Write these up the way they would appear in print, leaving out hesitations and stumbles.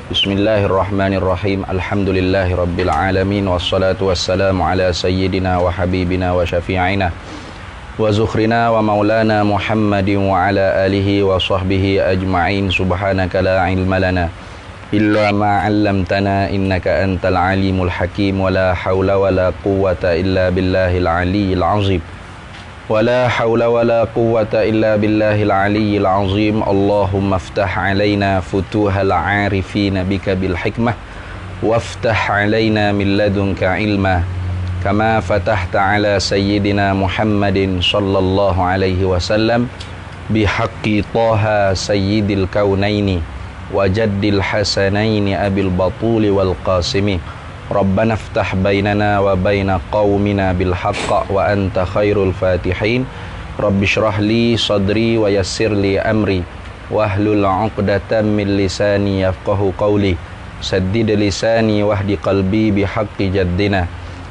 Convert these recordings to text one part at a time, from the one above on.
Bismillahirrahmanirrahim. Alhamdulillahi rabbil alamin. Wassalatu wassalamu ala sayyidina wa habibina wa syafi'ina wa zukhrina wa maulana Muhammadin wa ala alihi wa sahbihi ajma'in. Subhanaka la ilma lana illa ma 'allamtana innaka antal alimul hakim. Wa la hawla wa la quwwata illa billahil aliyyil azim. ولا حول ولا قوة إلا بالله العلي العظيم. اللهم افتح علينا فتوح العارفين بك بالحكمة وافتح علينا من لدنك علما كما فتحت على سيدنا محمد صلى الله عليه وسلم بحق طه سيد الكونين وجد الحسنين أبي البطول والقاسم. ربنا افتح بيننا وبين قومنا بالحق وأنت خير الفاتحين. رب اشرح لي صدري ويسر لي أمري واحلل عقدة من لساني يفقه قولي. سدد لساني واهد قلبي بحق جدنا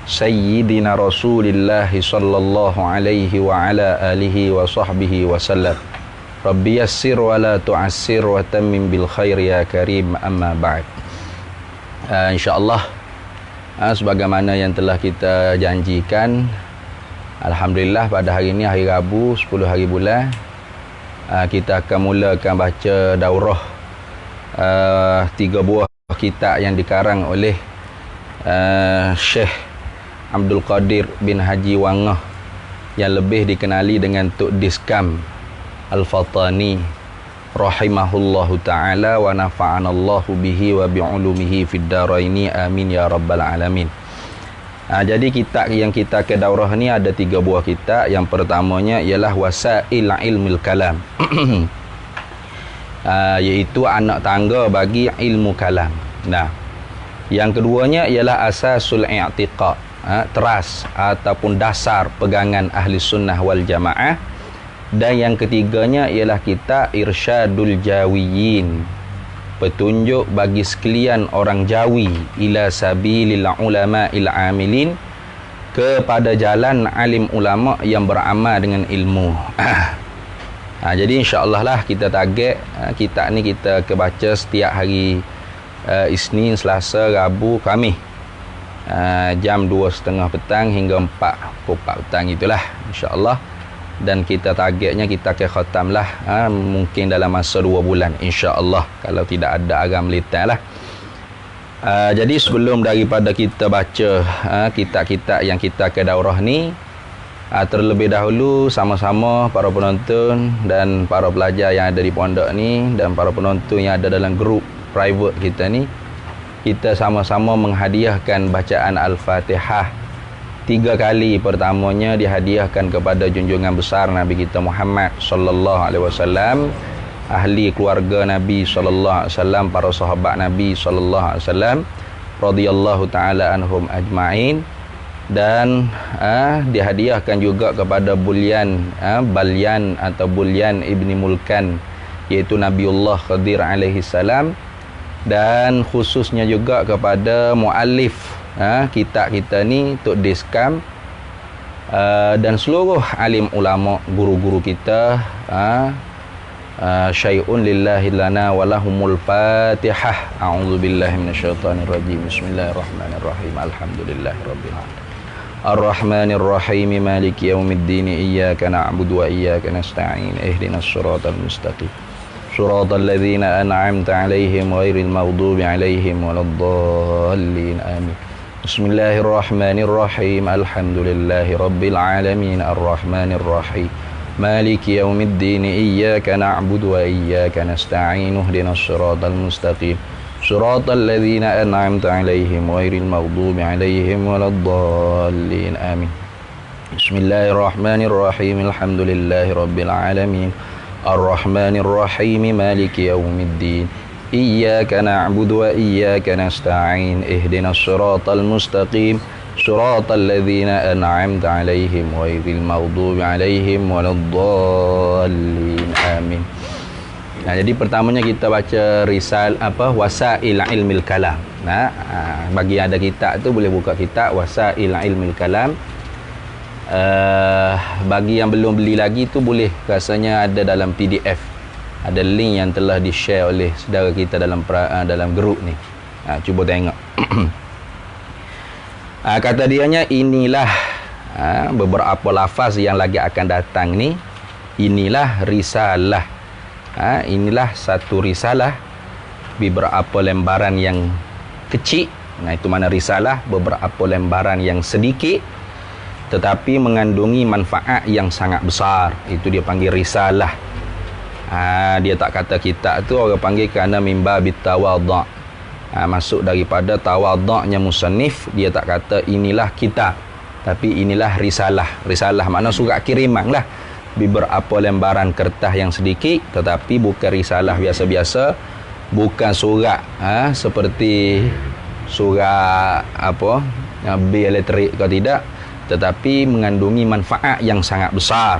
سيدنا رسول الله صلى الله عليه وعلى آله وصحبه وسلم. رب يسر ولا تعسر وتمم بالخير يا كريم. أما بعد. InsyaAllah sebagaimana yang telah kita janjikan, alhamdulillah pada hari ini, hari Rabu 10 hari bulan, kita akan mulakan baca daurah 3 buah kitab yang dikarang oleh Syekh Abdul Qadir bin Haji Wangah yang lebih dikenali dengan Tok Diskam Al-Fatani rahimahullahu ta'ala wa nafa'anallahu bihi wa bi'ulumihi fid daraini amin ya rabbal alamin. Jadi kitab yang kita ke daurah ni ada 3 buah kitab. Yang pertamanya ialah Wasail Ilmil Kalam iaitu anak tangga bagi ilmu kalam. Nah, yang keduanya ialah Asasul I'tiqad, teras ataupun dasar pegangan ahli sunnah wal jamaah. Dan yang ketiganya ialah kitab Irsyadul Jawiyin, petunjuk bagi sekalian orang Jawi, ila sabilil ulama'il amilin, kepada jalan alim ulama yang beramal dengan ilmu. Jadi insya-Allah lah kita target kitab ni kita kebaca setiap hari Isnin, Selasa, Rabu, Khamis, jam 2:30 petang hingga 4 petang itulah insya-Allah. Dan kita targetnya kita akan khatam lah mungkin dalam masa 2 bulan insya-Allah, kalau tidak ada agam melitang lah. Jadi sebelum daripada kita baca kitab-kitab yang kita ke daurah ni, terlebih dahulu sama-sama para penonton dan para pelajar yang ada di pondok ni dan para penonton yang ada dalam grup private kita ni, kita sama-sama menghadiahkan bacaan Al-Fatihah 3 kali. Pertamanya dihadiahkan kepada junjungan besar Nabi kita Muhammad sallallahu alaihi wasallam, ahli keluarga Nabi sallallahu alaihi wasallam, para sahabat Nabi sallallahu alaihi wasallam radhiyallahu taala anhum ajmain. Dan dihadiahkan juga kepada Balyan atau Bulyan ibni Mulkan, iaitu Nabiullah Khadir alaihi salam. Dan khususnya juga kepada muallif kitab kita ni, Tok Diskam, dan seluruh alim ulama, guru-guru kita. Syai'un lillahi lana walahumul fatihah. A'udzubillahi minasyaitanirrajim. Bismillahirrahmanirrahim. Alhamdulillahi rabbil alamin. Ar-Rahmanir-Rahim. Maliki yaumiddin. Iyyaka na'budu wa iyyaka nasta'in. Ihdinas siratal mustaqim. Siratal ladzina an'amta 'alaihim ghairil maghdubi 'alaihim waladdallin. Amin. Bismillahirrahmanirrahim. Alhamdulillahi rabbil alamin. Ar-Rahmanir-Rahim. Maliki yaumiddin. Iyyaka na'budu wa iyyaka nasta'in. Ihdinas siratal mustaqim. Siratal ladzina an'amta 'alaihim ghairil maghdubi 'alaihim waladdallin. Amin. Bismillahirrahmanirrahim. Alhamdulillahi rabbil alamin. Ar-Rahmanir-Rahim. Maliki yaumiddin. Iyyaka na'budu wa iyyaka nasta'in. Ihdinas siratal mustaqim. Siratal ladzina an'amta 'alaihim ghairil maghdubi 'alaihim waladdallin. Amin. Jadi pertamanya kita baca Wasail Ilmil Kalam. Bagi yang ada kitab tu boleh buka kitab Wasail Ilmil Kalam. Bagi yang belum beli lagi tu boleh, rasanya ada dalam PDF. Ada link yang telah di-share oleh saudara kita dalam grup ni. Cuba tengok. Kata dianya, inilah beberapa lafaz yang lagi akan datang ni. Inilah risalah. Inilah satu risalah beberapa lembaran yang kecil. Itu mana risalah, beberapa lembaran yang sedikit tetapi mengandungi manfaat yang sangat besar. Itu dia panggil risalah. Dia tak kata kitab tu, orang panggil kerana mimba bitawadha'. Masuk daripada tawadha'nya musannif, dia tak kata inilah kitab, tapi inilah risalah. Risalah makna surat kiriman lah, beberapa lembaran kertas yang sedikit, tetapi bukan risalah biasa-biasa, bukan surat seperti surat bil elektrik ke tidak, tetapi mengandungi manfaat yang sangat besar.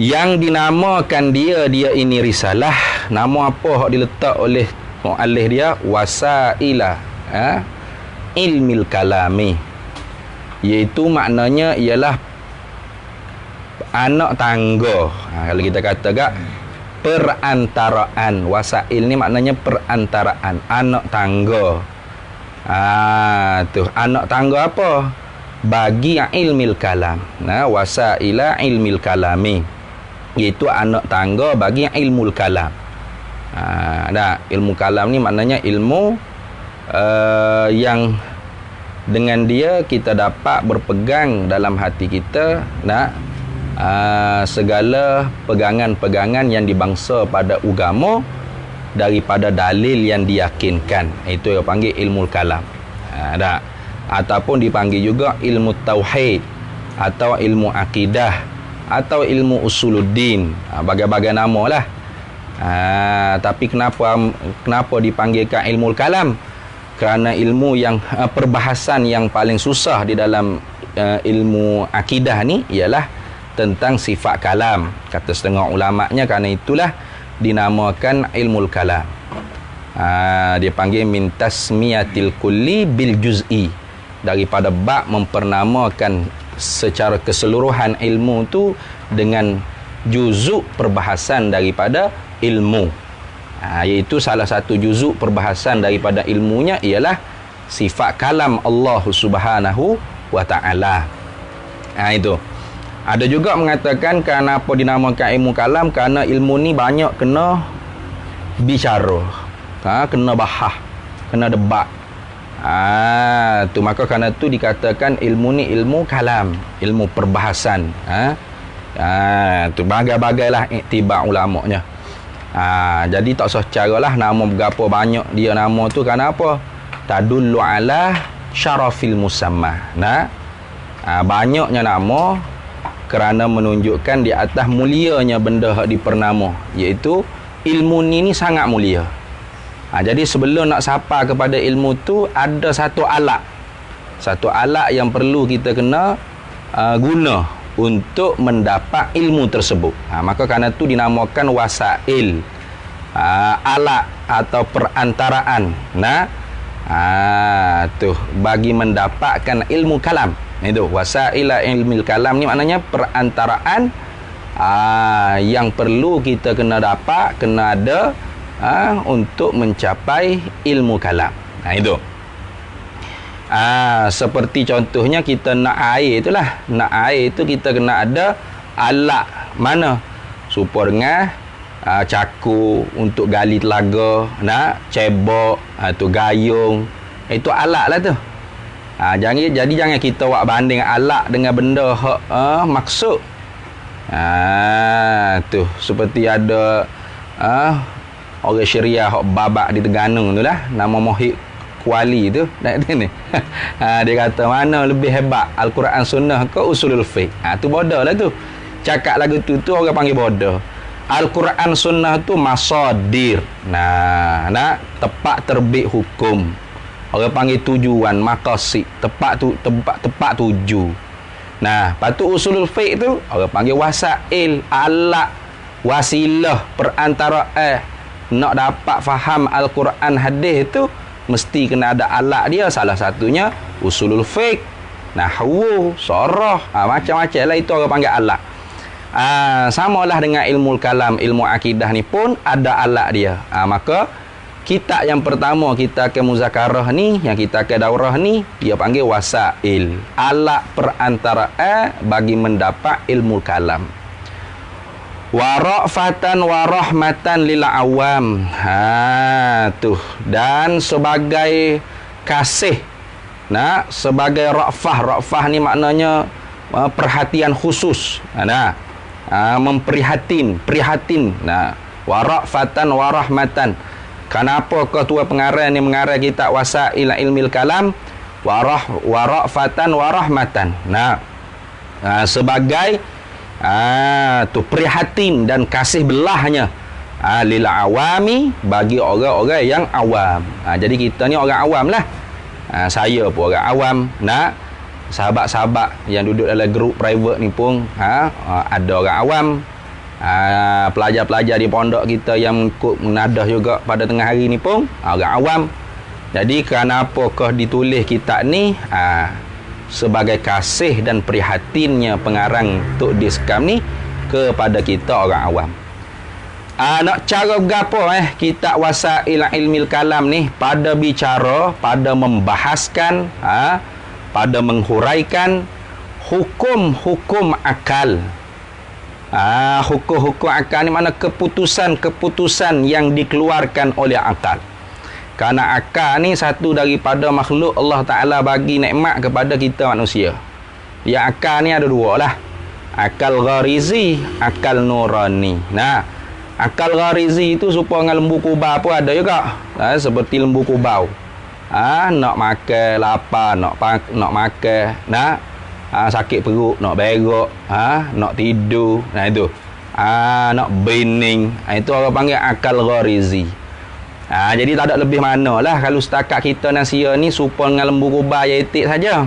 Yang dinamakan dia ini risalah, nama apa hak diletak oleh muallif dia? Wasaila ilmil kalami, iaitu maknanya ialah anak tangga. Kalau kita kata gak perantaraan, wasail ni maknanya perantaraan, anak tangga. Tu anak tangga apa? Bagi ilmil kalam. Wasaila ilmil kalami, iaitu anak tangga bagi ilmu kalam. Ilmu kalam ni maknanya ilmu yang dengan dia kita dapat berpegang dalam hati kita segala pegangan-pegangan yang dibangsa pada agama daripada dalil yang diyakinkan. Itu yang panggil ilmu kalam. Ataupun dipanggil juga ilmu tauhid, atau ilmu akidah, atau ilmu usuluddin. Bagai-bagai nama lah. Tapi kenapa dipanggilkan ilmu kalam? Kerana ilmu yang perbahasan yang paling susah di dalam ilmu akidah ni ialah tentang sifat kalam. Kata setengah ulama'nya, kerana itulah dinamakan ilmu kalam. Dia panggil min tasmiyatil kulli bil juz'i, daripada bab memperlamakan secara keseluruhan ilmu tu dengan juzuk perbahasan daripada ilmu. Iaitu salah satu juzuk perbahasan daripada ilmunya ialah sifat kalam Allah Subhanahu wa ta'ala. Itu. Ada juga mengatakan kenapa dinamakan ilmu kalam, kerana ilmu ni banyak kena bicara, kena bahas, kena debat. Tu maka kerana tu dikatakan ilmu ni ilmu kalam, ilmu perbahasan. Tu bagai-bagailah iktibar ulama'nya. Jadi tak usah caralah nama berapa banyak dia nama tu, kerana apa? Tadullu ala syarafil musamma. Banyaknya nama kerana menunjukkan di atas mulianya benda yang dipernama, iaitu ilmu ni sangat mulia. Jadi sebelum nak sapa kepada ilmu tu, ada satu alat yang perlu kita kena guna untuk mendapat ilmu tersebut. Maka kerana tu dinamakan wasail, alat atau perantaraan tu bagi mendapatkan ilmu kalam. Itu wasaila ilmil kalam ni maknanya perantaraan yang perlu kita kena dapat, kena ada untuk mencapai ilmu kalam. Itu. Seperti contohnya kita nak air itulah. Nak air itu kita kena ada alat mana? Supaya dengan caku untuk gali telaga, cebok, tu gayung. Itu alat lah tu. Jadi jangan kita buat banding alat dengan benda maksud. Tu seperti ada orang Syariah hok babak di Terengganu tu lah, nama Mohib Kuali tu ni. Dia kata mana lebih hebat, Al-Quran Sunnah ke usulul fiqh? Tu bodoh lah tu. Cakap lagu tu orang panggil bodoh. Al-Quran Sunnah tu masadir. Tepat terbit hukum. Orang panggil tujuan, maqasid, tepat tuju. Lepas tu usulul fiqh tu orang panggil wasail, alat, wasilah, perantara nak dapat faham Al-Quran hadis tu mesti kena ada alat dia. Salah satunya usulul fiqh, nahwu, sarah, macam-macam lah, itu orang panggil alat. Samalah dengan ilmu kalam, ilmu akidah ni pun ada alat dia. Maka kitab yang pertama kita ke muzakarah ni, yang kita ke daurah ni, dia panggil wasail, alat perantaraan bagi mendapat ilmu kalam. Warafatan warahmatan lil awam. Dan sebagai kasih, sebagai rafah ni maknanya perhatian khusus. Prihatin. Warafatan warahmatan. Kenapa kau tua pengarang ni mengarang kitab wasail ilmil kalam? Warafatan warahmatan. Sebagai prihatin dan kasih belahnya lil awami, bagi orang-orang yang awam. Jadi kita ni orang awam lah. Saya pun orang awam. Sahabat-sahabat yang duduk dalam grup private ni pun ada orang awam. Pelajar-pelajar di pondok kita yang ikut menadah juga pada tengah hari ni pun orang awam. Jadi kenapakah ditulis kitab ni? Sebagai kasih dan prihatinnya pengarang Tok Diskam ni kepada kita orang awam. Nak cara berapa kitab wasail ilmil kalam ni pada bicara, pada membahaskan, pada menghuraikan hukum-hukum akal. Hukum-hukum akal ni mana keputusan-keputusan yang dikeluarkan oleh akal. Kerana akal ni satu daripada makhluk Allah Ta'ala bagi nikmat kepada kita manusia. Yang akal ni ada dua lah. Akal gharizi, akal nurani. Akal gharizi itu serupa dengan lembu kubau pun ada juga. Seperti lembu kubau. Nak makan, lapar, nak makan. Sakit perut, nak berak. Nak tidur. Itu. Nak bening. Itu orang panggil akal gharizi. Jadi tak ada lebih mana lah. Kalau setakat kita manusia ni serupa dengan lembu kubau itik saja.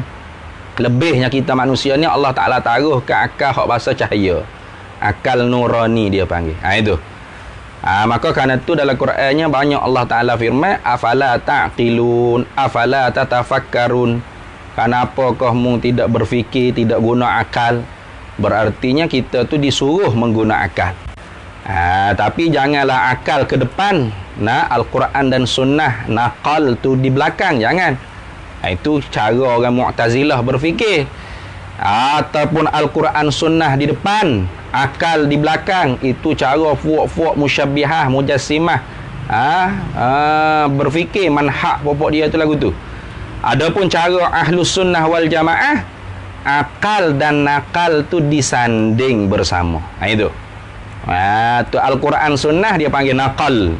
Lebihnya kita manusia ni Allah Ta'ala taruh ke akal hak bahasa cahaya. Akal nurani dia panggil. Itu. Maka kerana tu dalam Qurannya banyak Allah Ta'ala firman, afala ta'qilun, afala tatafakkarun. Kenapa kamu tidak berfikir, tidak guna akal? Berartinya kita tu disuruh mengguna akal. Tapi janganlah akal ke depan. Al-Quran dan Sunnah naqal tu di belakang, jangan. Itu cara orang Mu'tazilah berfikir. Ataupun Al-Quran Sunnah di depan, akal di belakang. Itu cara fuak-fuak musyabbihah, mujassimah berfikir. Manhaj pokok dia tu lagu tu. Adapun cara Ahlus Sunnah wal Jamaah, akal dan nakal tu disanding bersama. Itu. Tu Al-Quran Sunnah dia panggil naqal.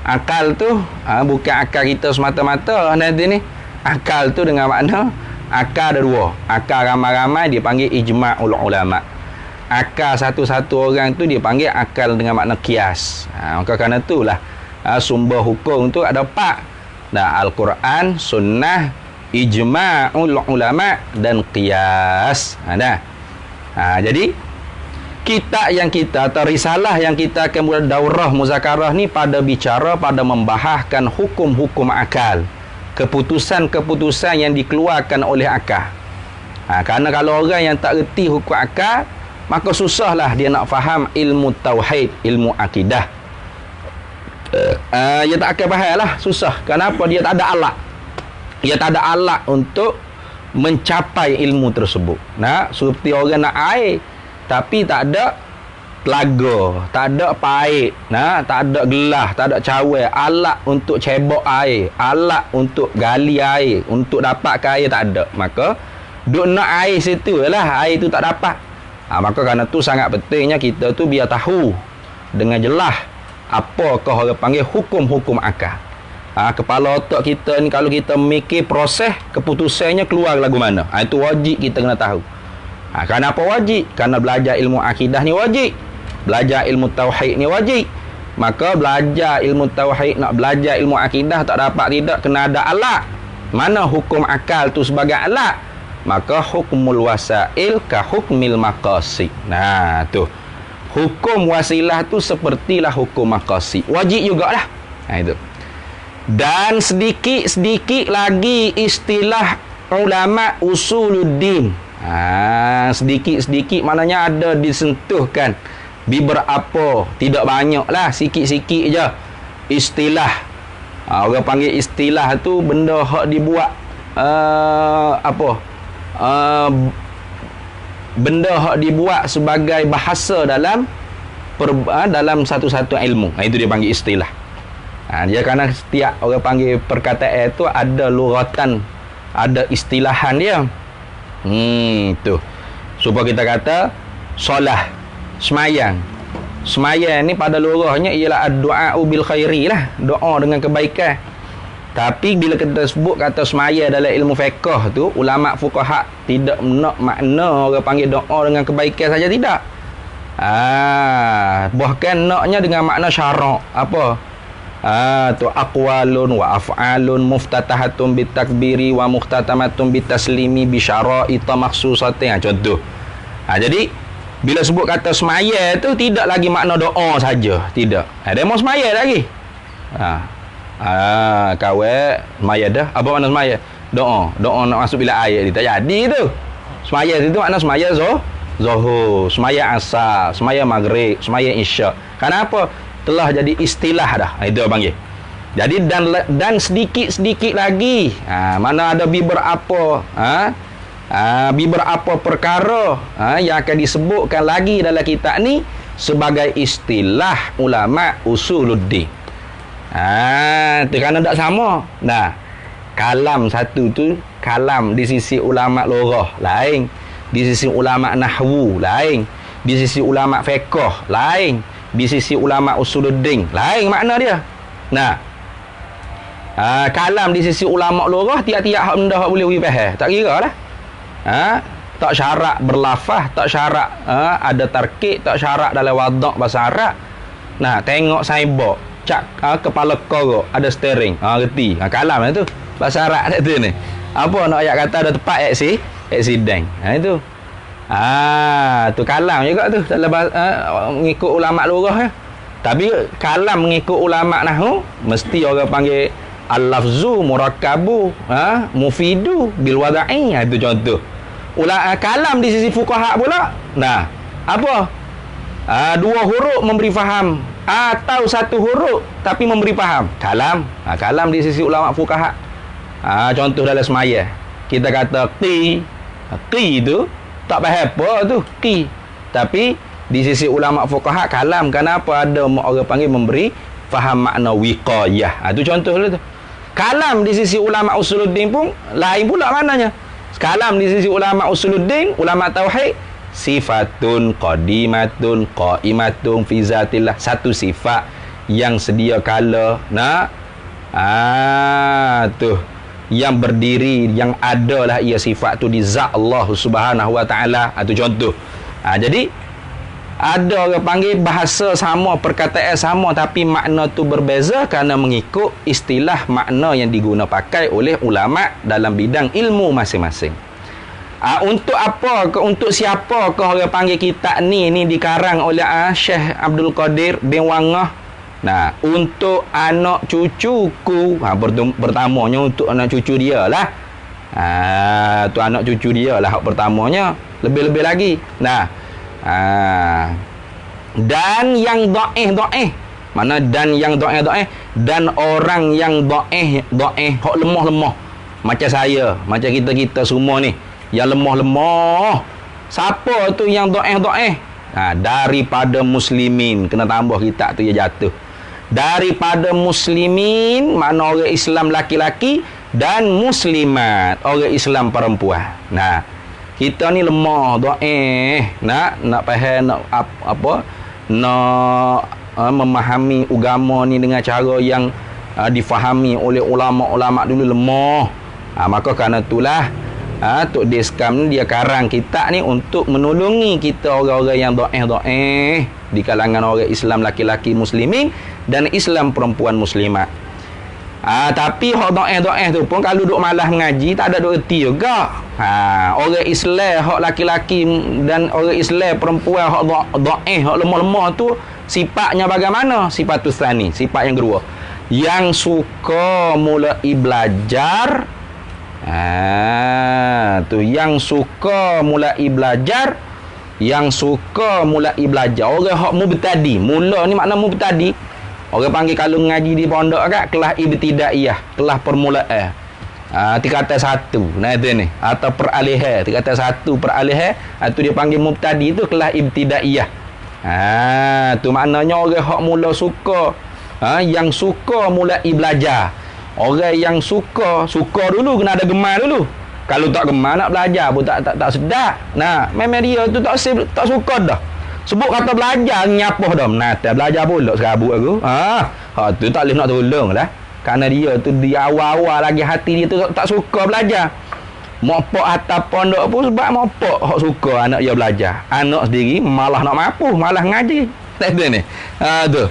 Akal tu bukan akal kita semata-mata nanti ni. Akal tu dengan makna akal ada dua. Akal ramai-ramai dia panggil ijma'ul ulama. Akal satu-satu orang tu dia panggil akal dengan makna qiyas. Maka kerana itulah sumber hukum tu ada empat. Al-Quran, Sunnah, ijma'ul ulama dan qiyas. Jadi kitab yang kita atau risalah yang kita akan buat daurah muzakarah ni pada bicara, pada membahaskan hukum-hukum akal, keputusan-keputusan yang dikeluarkan oleh akal. Kerana kalau orang yang tak reti hukum akal, maka susahlah dia nak faham ilmu tauhid, ilmu akidah. Dia tak akan faham lah, susah. Kenapa? Dia tak ada alat. Dia tak ada alat untuk mencapai ilmu tersebut. Seperti orang nak air, tapi tak ada telaga, tak ada paip, tak ada gelas, tak ada cawan, alat untuk cebok air, alat untuk gali air, untuk dapatkan air tak ada. Maka duk nak air situ lah, air tu tak dapat. Maka kerana tu sangat pentingnya kita tu biar tahu dengan jelas apakah orang panggil hukum-hukum akal. Kepala otak kita ni kalau kita mikir proses keputusannya keluar lagu mana. Itu wajib kita kena tahu. Kenapa wajib? Kerana belajar ilmu akidah ni wajib. Belajar ilmu tauhid ni wajib. Maka belajar ilmu tauhid, nak belajar ilmu akidah tak dapat tidak, kena ada alat. Mana hukum akal tu sebagai alat? Maka hukmul wasail ka hukmil maqasid. Tu. Hukum wasilah tu sepertilah hukum maqasid. Wajib jugalah. Itu. Dan sedikit-sedikit lagi istilah ulama usuluddin. Sedikit-sedikit maknanya ada disentuhkan. Beberapa, tidak banyak lah, sikit-sikit je. Istilah. Orang panggil istilah tu benda hak dibuat benda hak dibuat sebagai bahasa dalam dalam satu-satu ilmu. Itu dia panggil istilah. Dia kerana setiap orang panggil perkataan tu ada luratan, ada istilahan dia. Tu. Supaya kita kata solah, semayang. Semayang ni pada lurahnya ialah doa bil khairi lah, doa dengan kebaikan. Tapi bila kita sebut kata semayang dalam ilmu fiqh tu, ulama fuqaha tidak nak makna orang panggil doa dengan kebaikan saja, tidak. Bahkan naknya dengan makna syarak. Apa? Tu aqwalun wa af'alun muftatahatun bitakbiri wa muhtatamatun bitaslimi bi syara'ita makhsusatin. Contoh. Jadi bila sebut kata semaya tu tidak lagi makna doa saja, tidak. Dia mau semaya lagi. Kawan semaya dah. Apa makna semaya? Doa. Doa nak masuk bila ayat dia tak jadi tu. Semaya itu makna semaya zuhur, semaya asar, semaya maghrib, semaya isyak. Kenapa? Telah jadi istilah dah. Itu panggil. Jadi dan sedikit-sedikit lagi. Mana ada beberapa beberapa perkara yang akan disebutkan lagi dalam kitab ni sebagai istilah ulama usuluddin. Tu kerana tak sama. Nah, kalam satu tu kalam di sisi ulama lughah lain, di sisi ulama nahwu lain, di sisi ulama fiqh lain, di sisi ulama usuluddin lain makna dia. Nah, kalam di sisi ulama lughah tiap-tiap hak benda hak boleh faham, tak kira lah. Tak syarat berlafaz, tak syarat ada tarkib, tak syarat dalam wadak bahasa Arab. Nah, tengok saibok cak kepala korok ada steering, reti. Kalam tu bahasa Arab tu ni. Apa nak ayat kata ada tepat accident. Itu. Tu kalam juga tu dalam mengikut ulama lughah ya. Tapi kalam mengikut ulama nahwu mesti orang panggil al-lafzu murakkabu mufidu bil wada'i. Itu contoh. Kalam di sisi fuqaha pula. Nah, apa? Dua huruf memberi faham atau satu huruf tapi memberi faham. Kalam. Kalam di sisi ulama fuqaha. Contoh dalam semaya. Kita kata qi. Qi tu tak faham apa tu qi. Tapi di sisi ulama fuqaha kalam. Kenapa ada orang panggil memberi faham makna wiqayah. Itu contoh tu. Kalam di sisi ulama usuluddin pun lain pula maknanya. Kalam di sisi ulama usuluddin, ulama tauhid, sifatun qadimatun qaimatun fi zatillah, satu sifat yang sedia kala tu yang berdiri, yang adalah ia sifat tu di zat Allah Subhanahu wa taala. Itu contoh. Jadi ada orang panggil bahasa sama, perkataan sama tapi makna tu berbeza kerana mengikut istilah makna yang diguna pakai oleh ulama dalam bidang ilmu masing-masing. Untuk apa ke, untuk siapa ke orang panggil kitab ni dikarang oleh Syekh Abdul Qadir bin Wangah. Nah, untuk anak cucuku. Pertamanya untuk anak cucu dia lah. Tu anak cucu dia lah hak pertamanya. Lebih-lebih lagi. Nah, dan yang dhaif. Mana dan yang dhaif? Dan orang yang dhaif hak lemah-lemah. Macam saya, macam kita semua ni yang lemah-lemah. Siapa tu yang dhaif? Daripada muslimin. Kena tambah kitab tu dia jatuh. Daripada muslimin, mana orang Islam laki-laki, dan muslimat, orang Islam perempuan. Nah, kita ni lemah, dhaif. Nak faham, nak nak memahami agama ni dengan cara yang difahami oleh ulama-ulama dulu lemah. Maka kerana itulah Tok Deskam ni dia karang kitab ni untuk menolongi kita orang-orang yang dhaif di kalangan orang Islam laki-laki muslimin dan Islam perempuan muslimat. Tapi hak dhaif tu pun kalau duk malas mengaji tak ada duk erti juga. Orang Islam hak laki-laki dan orang Islam perempuan hak dhaif, hak lemah-lemah tu sifatnya bagaimana? Sifat tsani, sifat yang kedua. Yang suka mulai belajar Tu yang suka mulai belajar, yang suka mulai belajar. Orang hak mubtadi, mula ni makna mubtadi. Orang panggil kalau ngaji di pondok kat kelas ibtidaiyah, kelas permulaan. Tingkatan 1. Nah itu ni. Atau peralihan, tingkatan 1 peralihan, tu dia panggil mubtadi, tu kelas ibtidaiyah. Tu maknanya orang hak mula suka, yang suka mulai belajar. Orang yang suka dulu kena ada gemar dulu. Kalau tak gemar nak belajar pun tak sedap. Nah, memang dia tu tak suka dah. Sebut kata belajar nyapoh dah. Nah, tak belajar pula serabut aku. Tu tak boleh nak tolong lah. Kerana dia tu di awal-awal lagi hati dia tu tak suka belajar. Mopok atas pondok pun sebab mopok hak suka anak dia belajar. Anak sendiri malah nak mampu, malah ngaji. Tak ada ni. Tu.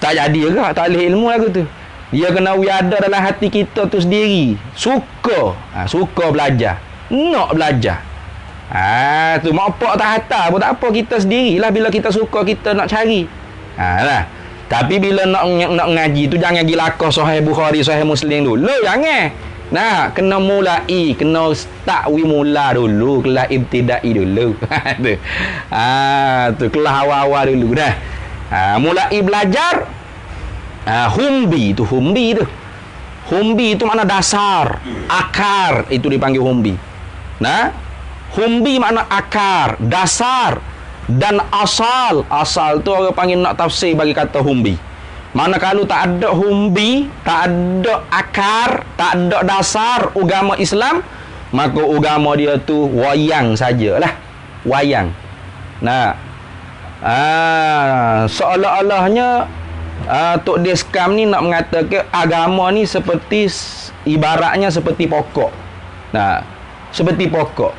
Tak jadi ke, tak boleh ilmu lagu tu. Dia kena ada dalam hati kita tu sendiri. Suka. Suka belajar. Nak belajar. Tu mopok tak hantar pun tak apa, kita sendirilah bila kita suka kita nak cari. Lah. Tapi bila nak ngaji tu jangan pergi lakah Sahih Bukhari, Sahih Muslim dulu, jangan. Nah, kena mulai, kena start mula dulu, kelas ibtidai dulu. Tu kelas awal-awal dulu dah. Mulai belajar. Humbi tu. Humbi tu makna dasar, akar, itu dipanggil humbi. Nah, humbi makna akar, dasar dan asal. Asal tu orang panggil nak tafsir bagi kata humbi. Mana kalau tak ada humbi, tak ada akar, tak ada dasar agama Islam, maka agama dia tu wayang sajalah. Wayang. Nah, seolah-olahnya Tok Deskam ni nak mengatakan agama ni seperti ibaratnya seperti pokok. Nah, seperti pokok.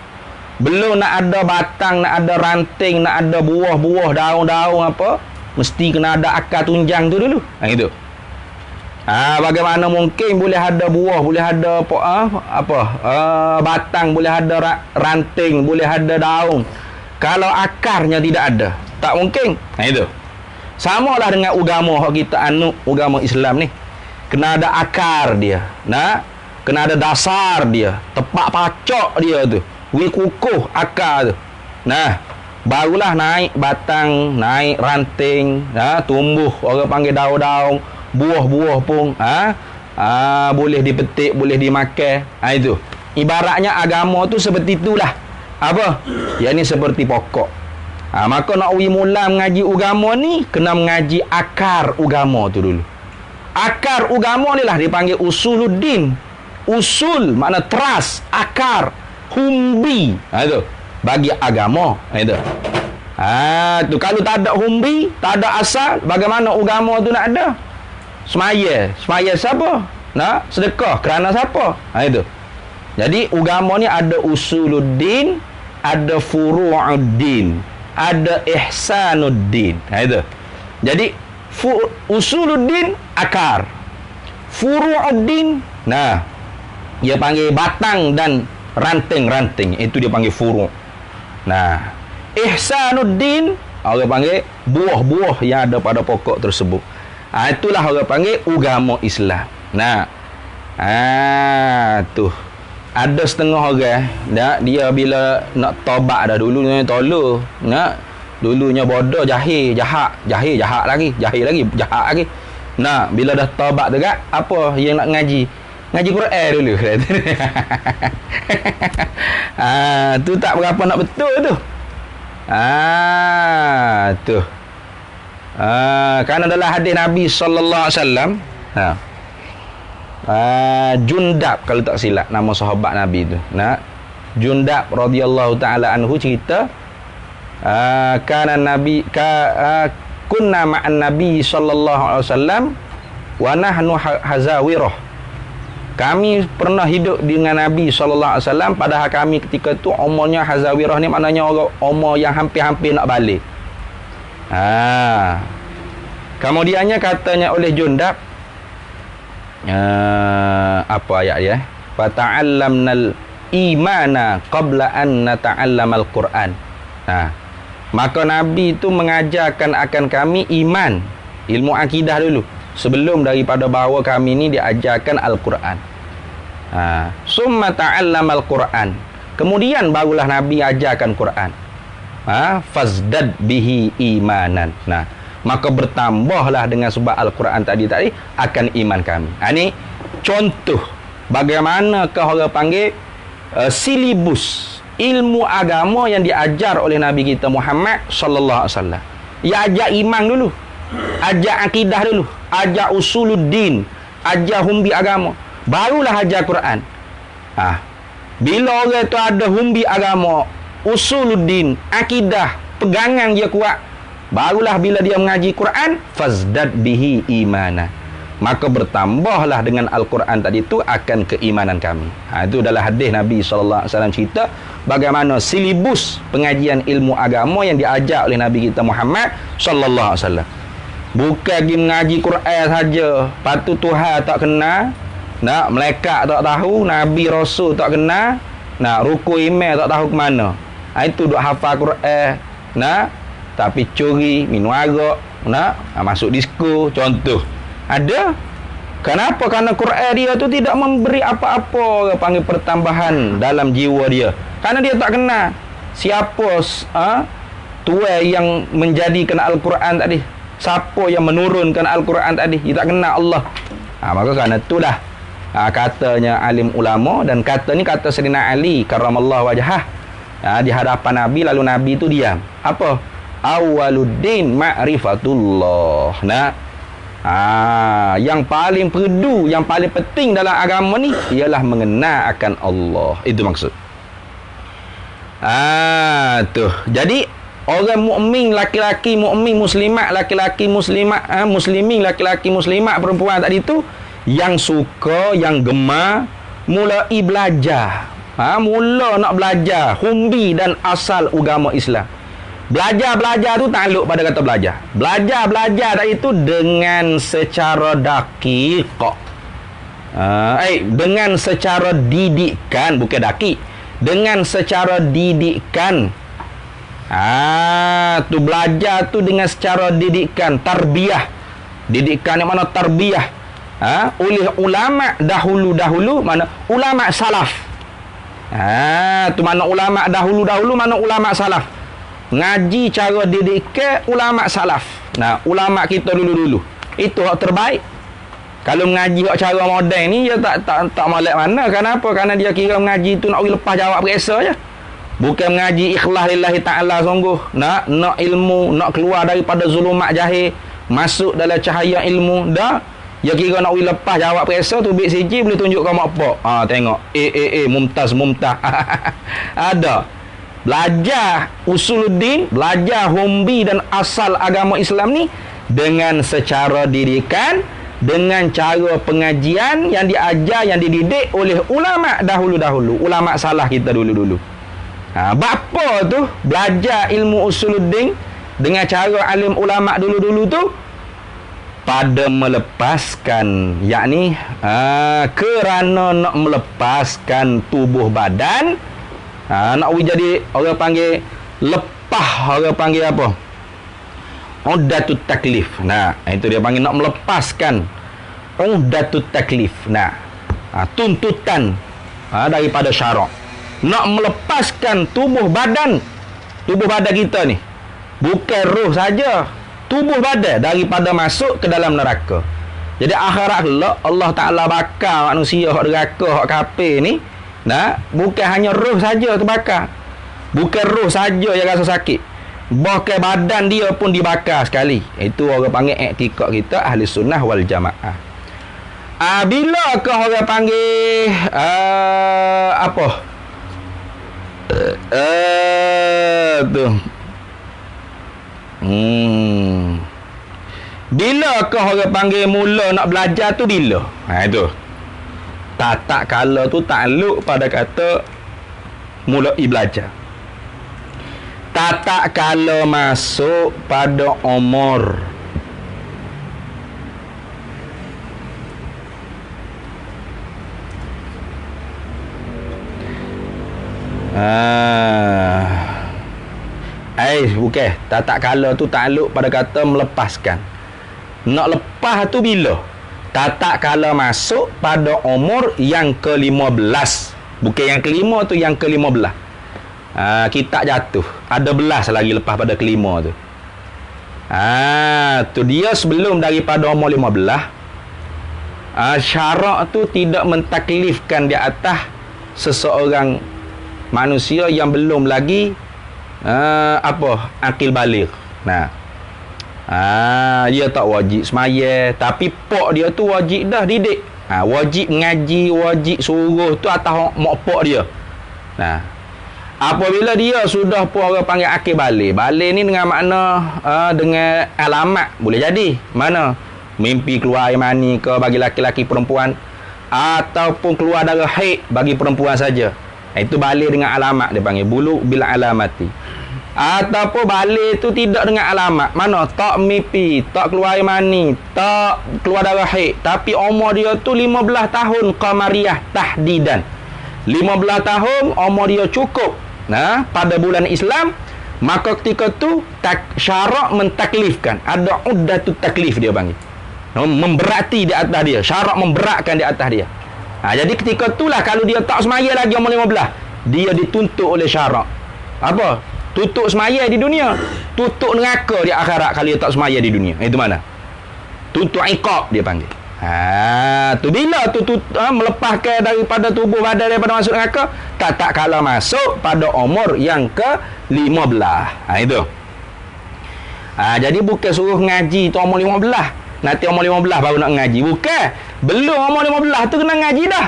Belum nak ada batang, nak ada ranting, nak ada buah-buah, daun-daun apa, mesti kena ada akar tunjang tu dulu. Itu. Bagaimana mungkin boleh ada buah, boleh ada batang, boleh ada ranting, boleh ada daun kalau akarnya tidak ada? Tak mungkin. Itu. Samalah dengan agama kita agama Islam ni. Kena ada akar dia. Nah, kena ada dasar dia, tepak pacak dia tu. Kukuh akar tu. Nah, barulah naik batang, naik ranting, tumbuh orang panggil daun-daun, buah-buah pun boleh dipetik, boleh dimakan. Itu. Ibaratnya agama tu seperti itulah. Apa? Yang ni seperti pokok. Maka nak mula mengaji agama ni, kena mengaji akar agama tu dulu. Akar agama ni lah dipanggil usuluddin. Usul makna teras, akar, humbi. Itu bagi agama. Itu. Tu kalau tak ada humbi, tak ada asal, bagaimana agama tu nak ada? Semaya siapa? Nak sedekah kerana siapa? Itu. Jadi agama ni ada usuluddin, ada furu'uddin, ada ihsanuddin. Itu. Jadi usuluddin akar, furu'uddin, nah, dia panggil batang dan ranting-ranting, itu dia panggil furu'. Nah, ihsanuddin orang panggil buah-buah yang ada pada pokok tersebut. Itulah orang panggil agama Islam. Nah, tu ada setengah orang, dia bila nak taubat dah, dulunya tolol, dulunya bodoh, jahil lagi. Nah, bila dah taubat tu kan, apa yang nak ngaji Quran dulu. Tu tak berapa nak betul tu. Tu. Kerana dalam hadis Nabi sallallahu alaihi wasallam, Jundab kalau tak silap nama sahabat Nabi tu. Jundab radhiyallahu taala anhu cerita, kana nabi kunna ma'an nabi sallallahu alaihi wasallam wa nahnu hazawirah. Kami pernah hidup dengan Nabi sallallahu alaihi wasallam, padahal kami ketika tu umurnya hazawirah ni maknanya umur yang hampir-hampir nak balik. Kemudiannya katanya oleh Jundab, apa ayat dia? Fata'allamnal imana qabla an nata'allamal Qur'an. Maka Nabi itu mengajarkan akan kami iman, ilmu akidah dulu, sebelum daripada bahawa kami ni diajarkan Al-Quran. Summa ta'allamal Quran. Kemudian barulah Nabi ajarkan Quran. Fazdad bihi imanan. Nah, maka bertambahlah dengan sebab Al-Quran tadi akan iman kami. Ini contoh bagaimanakah orang panggil silibus ilmu agama yang diajar oleh Nabi kita Muhammad sallallahu alaihi wasallam. Ia ajar iman dulu, ajar akidah dulu, ajar usuluddin, ajar humbi agama, barulah ajar Quran. Bila orang tu ada humbi agama, usuluddin, akidah, pegangan dia kuat, barulah bila dia mengaji Quran, fazdad bihi imana, maka bertambahlah dengan Al-Quran tadi itu akan keimanan kami. Itu adalah hadis Nabi SAW cerita bagaimana silibus pengajian ilmu agama yang diajar oleh Nabi kita Muhammad SAW. Bukan pergi mengaji Quran saja, patu Tuhan tak kenal, malaikat tak tahu, Nabi Rasul tak kenal, rukun iman tak tahu ke mana. Itu duk hafal Quran, tapi curi, minum arak, masuk disko, contoh. Ada. Kenapa? Kerana Quran dia tu tidak memberi apa-apa orang panggil pertambahan dalam jiwa dia. Kerana dia tak kenal siapa tuan yang menjadikan Al-Quran tadi, siapa yang menurunkan Al-Quran tadi. Dia tak kenal Allah. Maka kerana itulah katanya alim ulama, dan kata ni kata Sayyidina Ali karramallahu wajhah di hadapan Nabi, lalu Nabi tu diam. Apa? Awaluddin ma'rifatullah. Yang paling perlu, yang paling penting dalam agama ni ialah mengenal akan Allah. Itu maksud. Tuh. Jadi orang mukmin laki-laki, mukmin muslimat laki-laki, muslimat muslimin laki-laki, muslimat perempuan tadi tu yang suka, yang gemar mulai belajar. Mula nak belajar humbi dan asal agama Islam. Belajar tu tak elok pada kata belajar. Belajar tadi itu dengan secara dakik. Dengan secara didikan, bukan dakik. Dengan secara didikan. Tu belajar tu dengan secara didikan, tarbiyah. Didikan yang mana tarbiyah? Oleh ulama dahulu-dahulu, mana ulama salaf. Tu mana ulama dahulu-dahulu, mana ulama salaf. Ngaji cara didikan ulama salaf. Ulama kita dulu-dulu itu hak terbaik. Kalau mengaji hak cara moden ni dia tak molek mana. Kenapa? Kerana dia kira mengaji tu nak lepas jawab periksa je. Bukan mengaji ikhlas lillahi ta'ala sungguh. Nak ilmu, nak keluar daripada zulumat jahil, masuk dalam cahaya ilmu. Dah. Dia kira nak lepas jawab periksa tu bit siji boleh tunjuk kau mak apa. Tengok. Mumtaz. Ada. Belajar usuluddin, belajar humbi dan asal agama Islam ni dengan secara didikan, dengan cara pengajian yang diajar, yang dididik oleh ulama dahulu-dahulu, ulama salah kita dulu-dulu. Bapa tu belajar ilmu usuluddin dengan cara alim ulama dulu-dulu tu pada melepaskan, yakni kerana nak melepaskan tubuh badan. Nak jadi orang panggil lepah, orang panggil apa? Uddatut taklif. Itu dia panggil nak melepaskan uddatut taklif. Tuntutan daripada syarak. Nak melepaskan tubuh badan kita ni. Bukan roh saja, tubuh badan daripada masuk ke dalam neraka. Jadi akhirat Allah Ta'ala bakar manusia hak neraka, hak kafir ni. Bukan hanya roh saja terbakar. Bukan roh saja yang rasa sakit, bahkan badan dia pun dibakar sekali. Itu orang panggil i'tikad kita ahli sunnah wal jamaah. Bila ke orang panggil apa? Bila ke orang panggil mula nak belajar tu bila? Itu. Tak kala tu takluk pada kata mulai belajar. Tak kala masuk pada umur. Bukan. Tak kala tu takluk pada kata melepaskan. Nak lepas tu bila? tatak kala masuk pada umur yang ke-15. Bukan yang kelima tu, yang ke-15. Kitab jatuh. Ada belas lagi lepas pada kelima tu. Tu dia sebelum daripada umur 15. Syarak tu tidak mentaklifkan di atas seseorang manusia yang belum lagi akil baligh. Dia tak wajib semaya, tapi pak dia tu wajib dah didik. Wajib mengaji, wajib suruh tu atas mak pak dia. Apabila dia sudah pun orang panggil akil baligh. Baligh ni dengan makna dengan alamat boleh jadi. Mana? Mimpi keluar air mani ke bagi laki-laki perempuan, ataupun keluar darah haid bagi perempuan saja. Itu baligh dengan alamat, dia panggil bulu bil alamati. Ataupun baligh tu tidak dengan alamat. Mana? Tak mimpi, tak keluar air mani, tak keluar darah haid, tapi umur dia tu 15 tahun qamariyah tahdidan. 15 tahun umur dia cukup pada bulan Islam, maka ketika tu syarak mentaklifkan. Ada uddatut taklif dia panggil. Memberati di atas dia, syarak memberatkan di atas dia. Jadi ketika itulah kalau dia tak semaya lagi umur 15, dia dituntut oleh syarak. Apa? Tutup semaya di dunia, tutup neraka di akhirat kalau dia tak semaya di dunia. Itu mana? Tutup iqab dia panggil. Tu bila tu melepaskan daripada tubuh badan daripada masuk neraka, tak kala masuk pada umur yang ke-15. Itu. Jadi bukan suruh ngaji tu umur 15. Nanti umur 15 baru nak ngaji. Bukan. Belum umur 15 tu kena ngaji dah.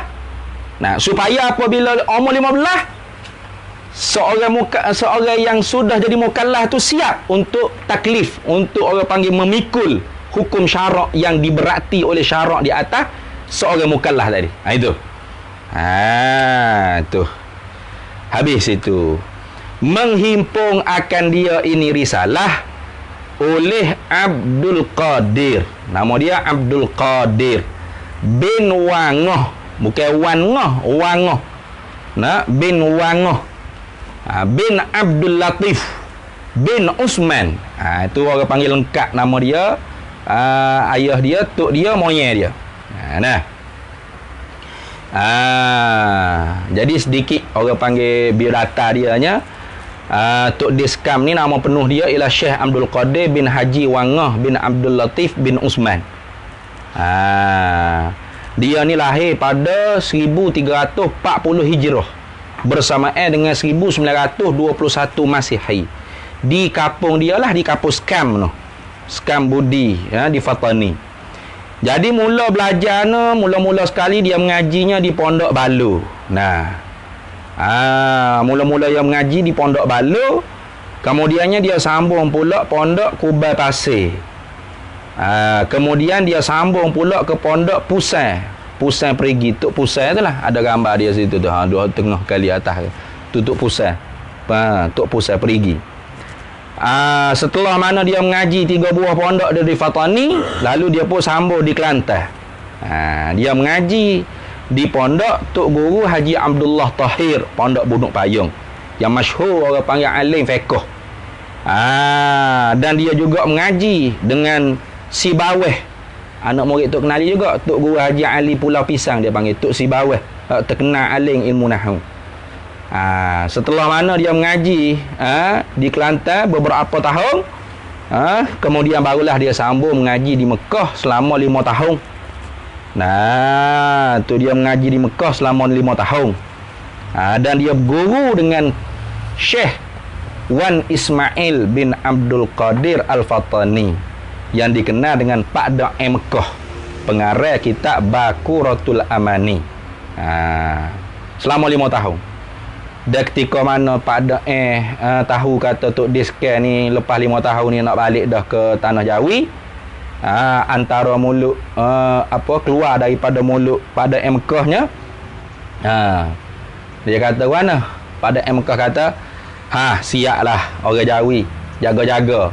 Supaya apabila umur 15, seorang yang sudah jadi mukallaf tu siap untuk taklif, untuk orang panggil memikul hukum syarak yang diberati oleh syarak di atas seorang mukallaf tadi. Itu. Tu. Habis itu. Menghimpun akan dia ini risalah oleh Abdul Qadir. Nama dia Abdul Qadir bin Wangoh. Bukan Wangoh. Bin Wangoh. Bin Abdul Latif bin Usman. Itu orang panggil lengkap nama dia. Ayah dia, tok dia, moyang dia. Jadi sedikit orang panggil biodata dia nya. Tok Diskam ni nama penuh dia ialah Syekh Abdul Qadir bin Haji Wangoh bin Abdul Latif bin Usman. Dia ni lahir pada 1340 Hijrah bersamaan dengan 1921 Masihi. Di kampung dia lah, di kampung Skam tu. Skam Budi di Fatani. Jadi mula belajar mula-mula sekali dia mengajinya di Pondok Balu. Mula-mula dia mengaji di Pondok Balu, kemudiannya dia sambung pula Pondok Kubai Pasir. Kemudian dia sambung pula ke Pondok Pusai Perigi. Tok Pusai tu lah, ada gambar dia situ tu. Dua tengah kali atas tu Tok Pusai. Tok Pusai Perigi. Setelah mana dia mengaji 3 buah pondok dia di Fatani, lalu dia pun sambung di Kelantan. Dia mengaji di pondok Tok Guru Haji Abdullah Tahir, Pondok Bunuk Payung, yang masyhur orang panggil alim fiqh. Dan dia juga mengaji dengan si Baweh, anak murid Tok kenali juga, Tok Guru Haji Ali Pulau Pisang, dia panggil Tok si Baweh, terkenal alim ilmu nahwu. Setelah mana dia mengaji di Kelantan beberapa tahun, kemudian barulah dia sambung mengaji di Mekah selama 5 tahun. Tu dia mengaji di Mekah selama 5 tahun. Dan dia berguru dengan Syekh Wan Ismail bin Abdul Qadir Al-Fatani, yang dikenal dengan Pak Da'i Mekah, pengarah kitab Baquratul Amani. Selama 5 tahun. Dan ketika mana Pak Da'i tahu kata Tok Diskar ni lepas 5 tahun ni nak balik dah ke Tanah Jawi, antara mulut keluar daripada mulut pada Mekahnya, dia kata mana? Pada Mekah kata, siaplah orang Jawi, jaga-jaga.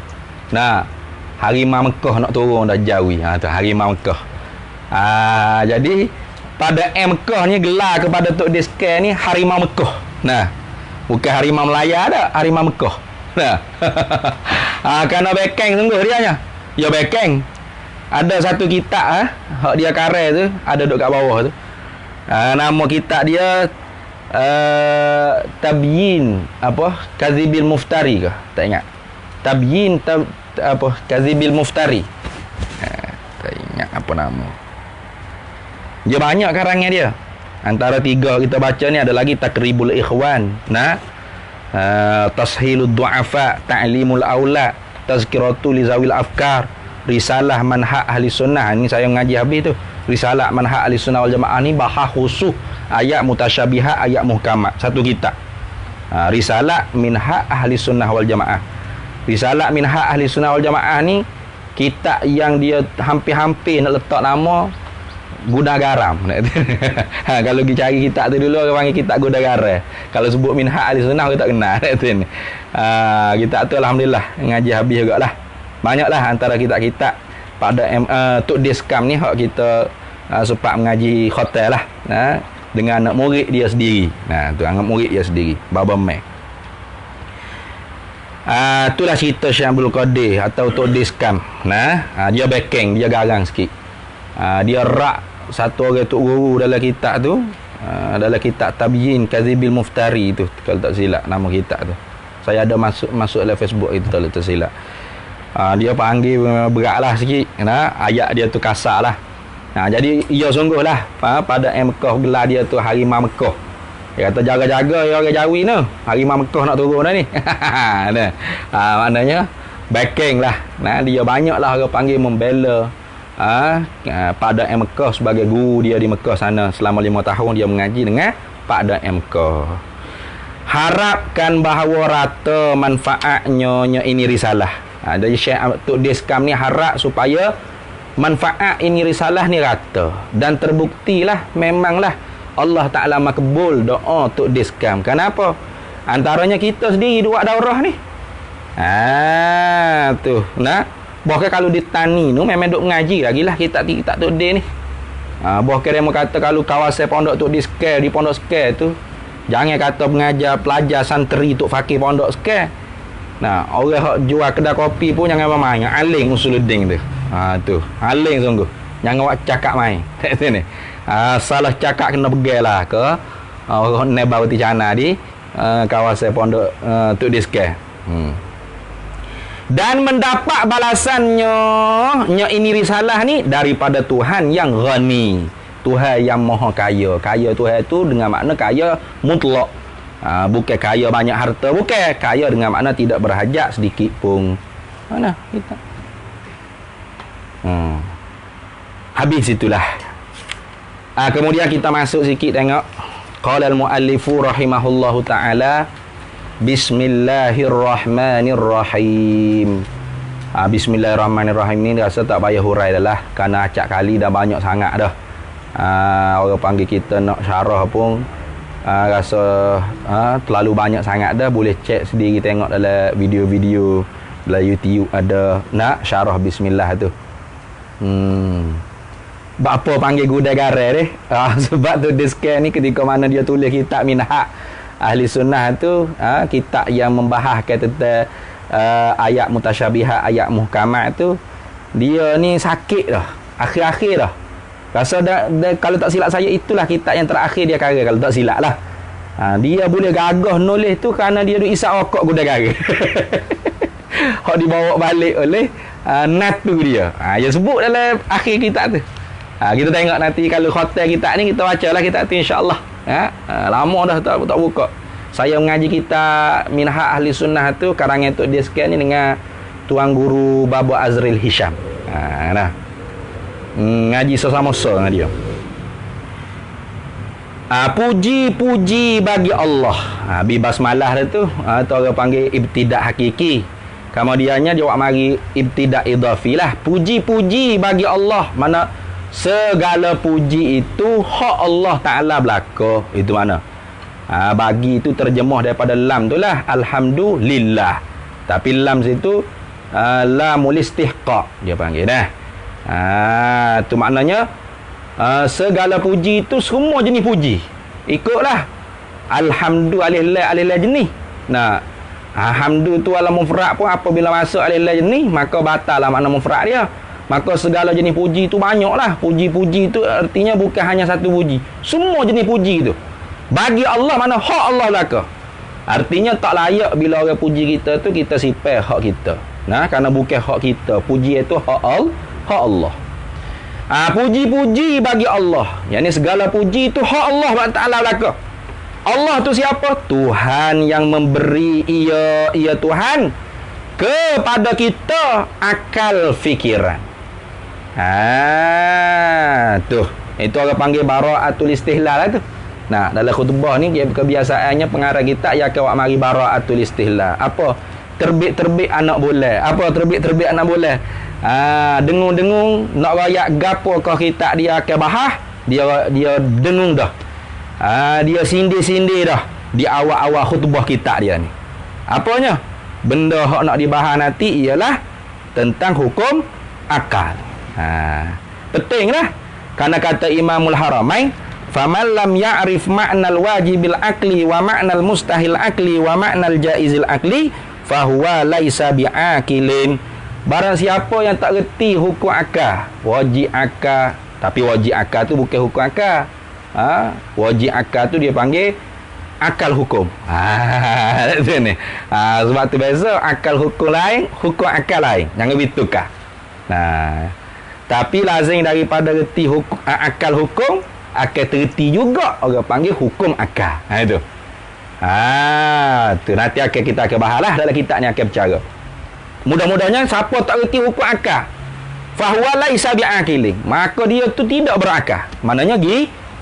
Harimau Mekah nak turun dah Jawi. Tu harimau Mekah. Jadi pada Mekah ni gelar kepada Tok Diskar ni harimau Mekah. Bukan harimau Melaya dah, harimau Mekah. Kerana bekeng sungguh dia nya. Ya bekeng. Ada satu kitab hak dia karang tu, ada duk kat bawah tu. Nama kitab dia Tabyin apa? Kazibil Muftari ke? Tak ingat. Tabyin apa? Kazibil Muftari. Tak ingat apa nama. Dia banyak karangan dia. Antara 3 kita baca ni ada lagi Takribul Ikhwan, Tashilud Du'afa, Ta'limul Aula, Tazkiratu li Zawil Afkar, Risalah Manhaj Ahli Sunnah. Ni saya mengaji habis tu. Risalah Manhaj Ahli Sunnah wal Jamaah ni bahas khusus ayat mutasyabihat, ayat muhkamat. Satu kitab. Risalah Minhaj Ahli Sunnah wal Jamaah. Risalah Minhaj Ahli Sunnah wal Jamaah ni kitab yang dia hampir-hampir nak letak nama Guna Garam. Kalau pergi cari kitab tu dulu, orang panggil kitab Guna Garam. Kalau sebut Minhaj Ahli Sunnah, kita tak kenal. Kitab tu Alhamdulillah ngaji habis jugalah. Banyaklah antara kitab-kitab pada Tok Deskam ni hak kita sempat mengaji hotel lah, dengan anak murid dia sendiri. Tu anak murid dia sendiri, Baba Mek. Itulah cerita Syekh Abdul Qadir atau Tok Deskam. Dia backing, dia garang sikit. Dia rak satu orang tok guru dalam kitab tu, dalam kitab Tabyin Kazibil Muftari tu, kalau tak silap nama kitab tu. Saya ada masuk dalam Facebook itu kalau tak silap. Dia panggil beratlah sikit, ayat dia tu kasar lah. Jadi ia sungguh lah pada Mekah gelar dia tu Harimau Mekah. Dia kata jaga-jaga ya orang Jawi ni, Harimau Mekah nak turun dah ni. Maknanya backing lah. Dia banyak lah orang panggil membela pada Mekah sebagai guru dia di Mekah sana. Selama 5 tahun dia mengaji dengan pada Mekah. Harapkan bahawa rata manfaatnya ini risalah. Dari Syekh Tok Deskam ni harap supaya manfaat ini risalah ni rata, dan terbuktilah memanglah Allah Ta'ala makbul doa Tok Deskam. Kenapa? Antaranya kita sendiri buat daurah ni. Tu bahkan kalau di tani tu memang duk mengaji lagi lah kitab Tok D ni. Bahkan dia kata kalau kawasan pondok Tok D sekal, di pondok sekal tu, jangan kata pengajar pelajar santri Tok Fakir pondok sekal. Orang hak jual kedai kopi pun jangan main. Aling Usuluddin tu. Tu aling sungguh. Jangan awak cakap main. Tak sini. Salah cakap kena pegang lah ke orang Nebawati Cana di kawasan pondok Tok D sekal. Dan mendapat balasannya ini risalah ni daripada Tuhan yang ghani, Tuhan yang maha kaya. Kaya Tuhan tu dengan makna kaya mutlak, bukan kaya banyak harta, bukan. Kaya dengan makna tidak berhajat sedikit pun. Mana kita habis itulah. Kemudian kita masuk sikit tengok qala al-muallifu rahimahullahu ta'ala, Bismillahirrahmanirrahim. Bismillahirrahmanirrahim ni rasa tak payah hurai dah lah, kerana acak kali dah banyak sangat dah. Orang panggil kita nak syarah pun rasa terlalu banyak sangat dah. Boleh cek sendiri, tengok dalam video-video dalam YouTube ada nak syarah bismillah tu. Apa panggil gudai garai deh? Sebab tu Deskam ni ketika mana dia tulis kitab Minhaj Ahli Sunnah tu, kitab yang membahas tentang ayat mutasyabihat, ayat muhkamat tu, dia ni sakit dah, akhir-akhir dah. Rasa kalau tak silap saya itulah kitab yang terakhir dia karang, kalau tak silap lah. Dia boleh gagah nulis tu kerana dia duk isap rokok gudai garai. Hak dibawa balik oleh natu dia. Dia sebut dalam akhir kitab tu. Kita tengok nanti kalau hotel kitab ni, kita bacalah kitab tu insya-Allah. Lama dah tak buka. Saya mengaji kitab Minhaj Ahli Sunnah tu karangan Tok Deskam ni dengan tuan guru Baba Azril Hisham. Ngaji sama-sama dengan dia. Puji-puji bagi Allah. Bibas malah tu atau orang panggil ibtidak hakiki. Kemudiannya dia buat mari ibtidak idafi lah. Puji-puji bagi Allah, mana segala puji itu hak Allah Ta'ala belaka. Itu mana? Bagi itu terjemah daripada lam tu lah, alhamdulillah. Tapi lam situ lamul istihqaq dia panggil dah. Tu maknanya segala puji itu semua jenis puji. Ikutlah alhamdulillah alillah jenis. Hamdu tu ala mufrad pun apabila masuk alillah jenis, maka batal lah makna mufrad dia. maka segala jenis puji itu banyaklah. Puji-puji itu artinya bukan hanya satu puji. Semua jenis puji itu bagi Allah, mana hak Allah belaka. Artinya tak layak bila orang puji kita tu kita sipai hak kita. Nah, kerana bukan hak kita. Puji itu hak Allah. Puji-puji bagi Allah. Yang ni segala puji itu hak Allah Taala belaka. Allah tu siapa? Tuhan yang memberi ia Tuhan kepada kita akal fikiran. Tu. Itu orang panggil bara'atul istihlal lah tu. Nah, dalam khutbah ni kebiasaannya pengarah kita ya ke awak mari bara'atul istihlal. Apa? Terbit-terbit anak boleh. Apa terbit-terbit anak boleh? Dengung-dengung nak rayak gapo kau kita dia ke bahah, dia dengung dah. Dia sindir-sindir dah di awal-awal khutbah kita dia ni. Apanya? Benda hak nak dibahas nanti ialah tentang hukum akal. Pentinglah. Karena kata Imamul Haramain, faman lam ya'rif ma'nal wajibil akli wa ma'nal mustahil akli wa ma'nal jaizil akli fahuwa laisa bi'akilin. Barang siapa yang tak reti hukum akal, wajib akal, tapi wajib akal tu bukan hukum akal. Wajib akal tu dia panggil akal hukum. Itu ni. Sebab tu beza akal hukum lain, hukum akal lain. Jangan bertukar. Tapi lazim daripada reti hukum, akal hukum, akal terti juga orang panggil hukum akal. Itu. Tu nanti kita akan bahaslah dalam kitab ni akan bercara. Mudah-mudahnya siapa tak reti hukum akal, fahuwa laisa bi'aqilin, maka dia tu tidak berakal. Maknanya